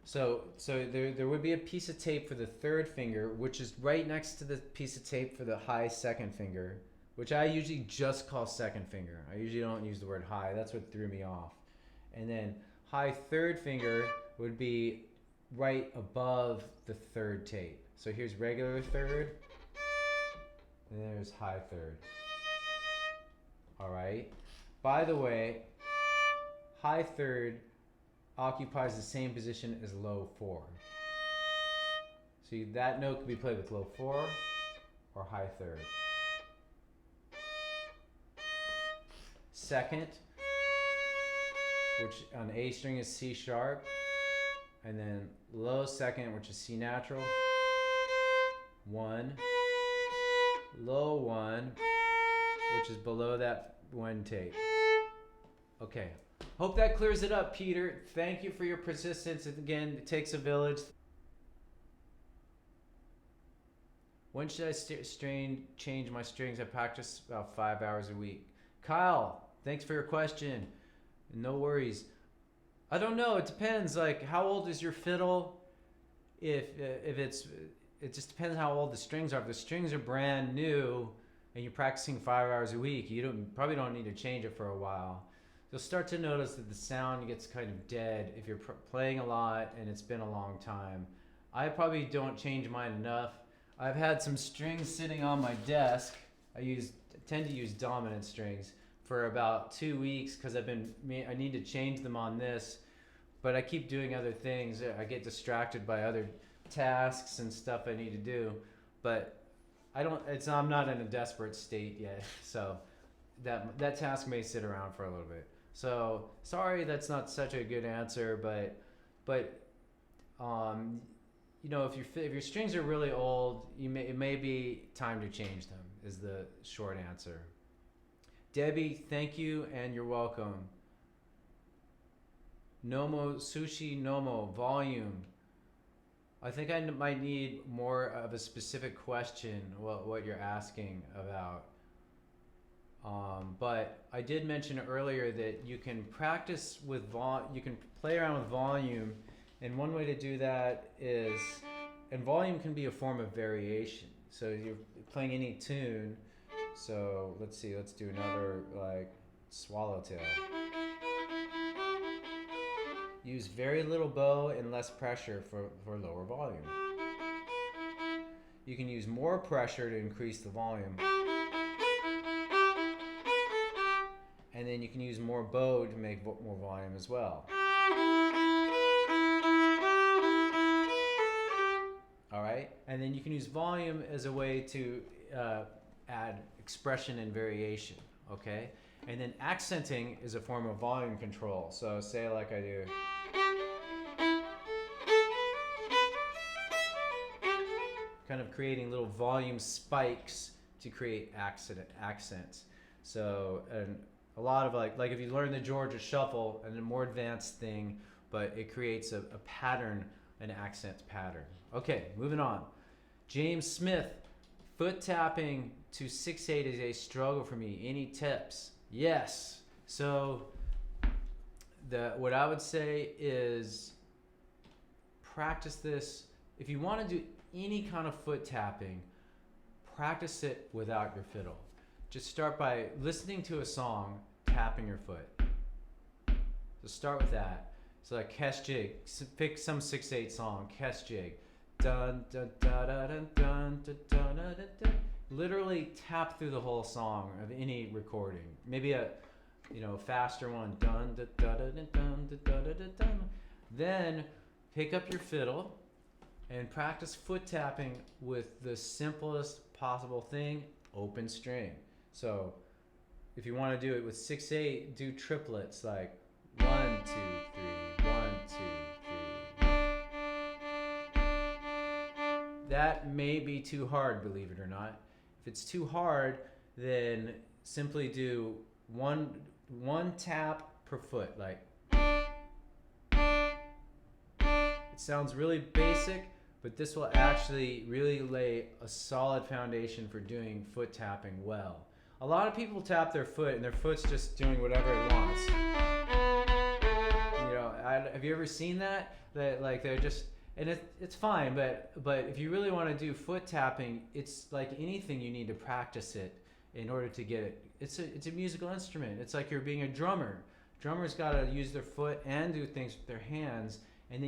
So there would be a piece of tape for the third finger, which is right next to the piece of tape for the high second finger, which I usually just call second finger. I usually don't use the word high. That's what threw me off. And then high third finger would be right above the third tape. So here's regular third, and there's high third. All right. By the way, high third occupies the same position as low 4. See, that note could be played with low 4 or high third. Second, which on A string is C sharp, and then low second, which is C natural, 1, low 1, which is below that 1 tape. Okay. Hope that clears it up, Peter. Thank you for your persistence. Again, it takes a village. When should I change my strings? I practice about 5 hours a week. Kyle, thanks for your question. No worries. I don't know. It depends. Like, how old is your fiddle? If it's, it just depends how old the strings are. If the strings are brand new and you're practicing 5 hours a week, you probably don't need to change it for a while. You'll start to notice that the sound gets kind of dead if you're playing a lot and it's been a long time. I probably don't change mine enough. I've had some strings sitting on my desk. I tend to use dominant strings for about 2 weeks because I need to change them on this, but I keep doing other things. I get distracted by other tasks and stuff I need to do, but I'm not in a desperate state yet, so that task may sit around for a little bit. So sorry, that's not such a good answer, but you know, if your strings are really old, it may be time to change them, is the short answer. Debbie, thank you and you're welcome. Nomo Sushi Nomo volume. I think I might need more of a specific question, what you're asking about. But I did mention earlier that you can practice with you can play around with volume, and one way to do that is, and volume can be a form of variation. So you're playing any tune. So let's see, let's do another like swallowtail. Use very little bow and less pressure for lower volume. You can use more pressure to increase the volume. And then you can use more bow to make more volume as well. All right, and then you can use volume as a way to add expression and variation, okay? And then accenting is a form of volume control. So say like I do. Kind of creating little volume spikes to create accents. So, and a lot of like if you learn the Georgia shuffle, and a more advanced thing, but it creates a pattern, an accent pattern. Okay, moving on. James Smith, foot tapping to 6/8 is a struggle for me. Any tips? Yes. So what I would say is practice this. If you want to do any kind of foot tapping, practice it without your fiddle. Just start by listening to a song, tapping your foot. So start with that. So like Kes Jig, pick some 6/8 song, Kes Jig. Dun dun dun dun dun dun dun dun dun. Literally tap through the whole song of any recording. Maybe a faster one. Dun dun dun dun dun dun dun dun. Then pick up your fiddle and practice foot tapping with the simplest possible thing, open string. So if you want to do it with 6/8, do triplets like 1, 2, 3, 1, 2, 3. That may be too hard, believe it or not. If it's too hard, then simply do one tap per foot. Like, it sounds really basic, but this will actually really lay a solid foundation for doing foot tapping well. A lot of people tap their foot and their foot's just doing whatever it wants. Have you ever seen that? That like they're just, and it's fine, but if you really want to do foot tapping, it's like anything, you need to practice it in order to get it. It's a musical instrument. It's like you're being a drummer. Drummers got to use their foot and do things with their hands, and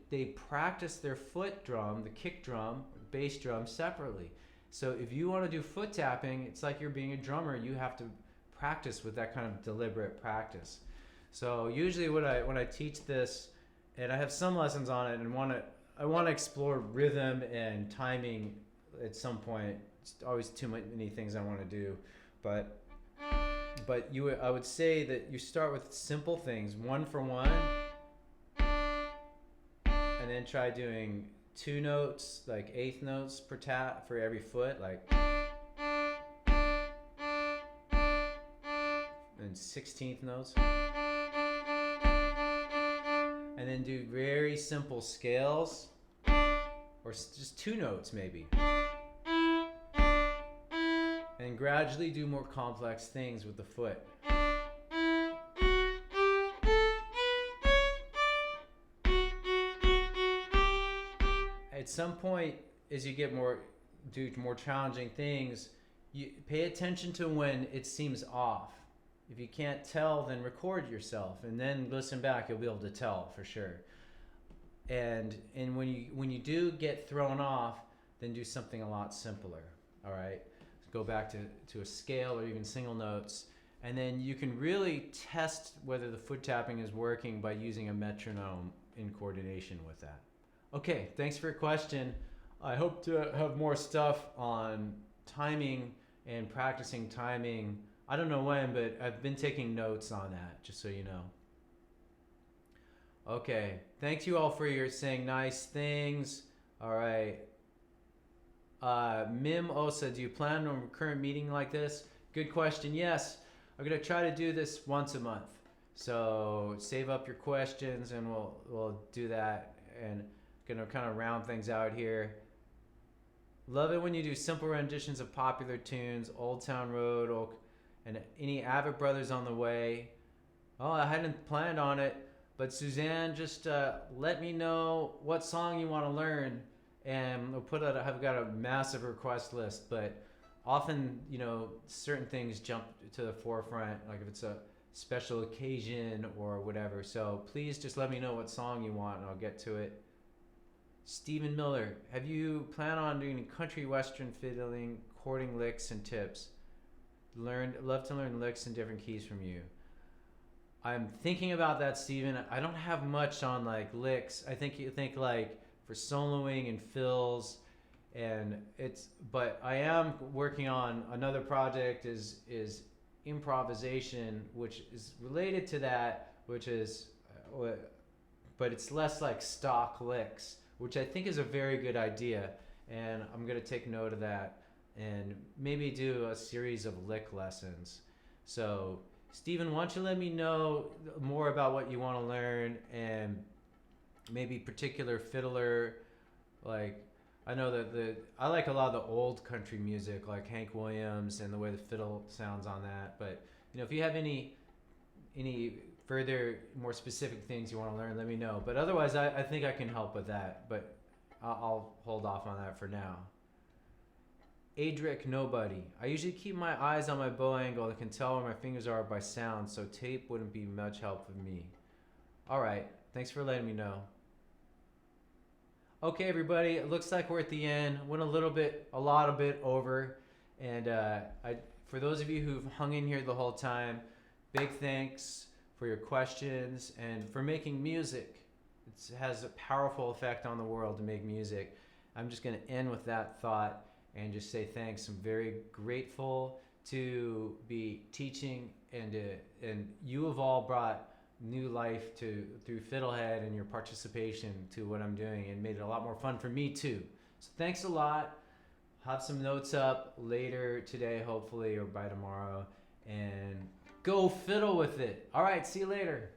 they practice their foot drum, the kick drum, bass drum separately. So if you want to do foot tapping, it's like you're being a drummer. You have to practice with that kind of deliberate practice. So usually when I teach this, and I have some lessons on it, and I want to explore rhythm and timing at some point. It's always too many things I want to do, but I would say that you start with simple things, 1 for 1, and then try doing 2 notes, like 1/8 notes per tap for every foot, like, and 16th notes. And then do very simple scales, or just 2 notes maybe. And then gradually do more complex things with the foot. At some point, as you get do more challenging things, you pay attention to when it seems off. If you can't tell, then record yourself and then listen back. You'll be able to tell for sure. And when you do get thrown off, then do something a lot simpler. All right, go back to a scale or even single notes, and then you can really test whether the foot tapping is working by using a metronome in coordination with that. Okay, thanks for your question. I hope to have more stuff on timing and practicing timing. I don't know when, but I've been taking notes on that, just so you know. Okay, thank you all for your saying nice things. All right. Mim Osa, do you plan on a recurrent meeting like this? Good question. Yes, I'm gonna try to do this once a month. So save up your questions, and we'll do that. And gonna kind of round things out here. Love it when you do simple renditions of popular tunes, Old Town Road, and any Avett Brothers on the way. Oh, I hadn't planned on it, but Suzanne, just let me know what song you want to learn, and we'll put out. I've got a massive request list, but often, you know, certain things jump to the forefront, like if it's a special occasion or whatever. So please just let me know what song you want, and I'll get to it. Stephen Miller, have you planned on doing country western fiddling, chording licks and tips? Love to learn licks in different keys from you. I'm thinking about that, Stephen. I don't have much on like licks. I think you think like for soloing and fills, but I am working on another project is improvisation, which is related to that, which is, but it's less like stock licks, which I think is a very good idea, and I'm gonna take note of that and maybe do a series of lick lessons. So Stephen, why don't you let me know more about what you want to learn, and maybe particular fiddler, like I know that I like a lot of the old country music, like Hank Williams and the way the fiddle sounds on that. But you know, if you have any further, more specific things you want to learn, let me know. But otherwise, I think I can help with that. But I'll hold off on that for now. Adric Nobody. I usually keep my eyes on my bow angle and can tell where my fingers are by sound, so tape wouldn't be much help for me. All right, thanks for letting me know. Okay, everybody, it looks like we're at the end. Went a lot bit over, and for those of you who've hung in here the whole time, big thanks for your questions and for making music. It has a powerful effect on the world to make music. I'm just going to end with that thought and just say thanks. I'm very grateful to be teaching, and you have all brought new life through FiddleHed and your participation to what I'm doing, and made it a lot more fun for me too. So thanks a lot. Have some notes up later today, hopefully, or by tomorrow, and go fiddle with it. All right, see you later.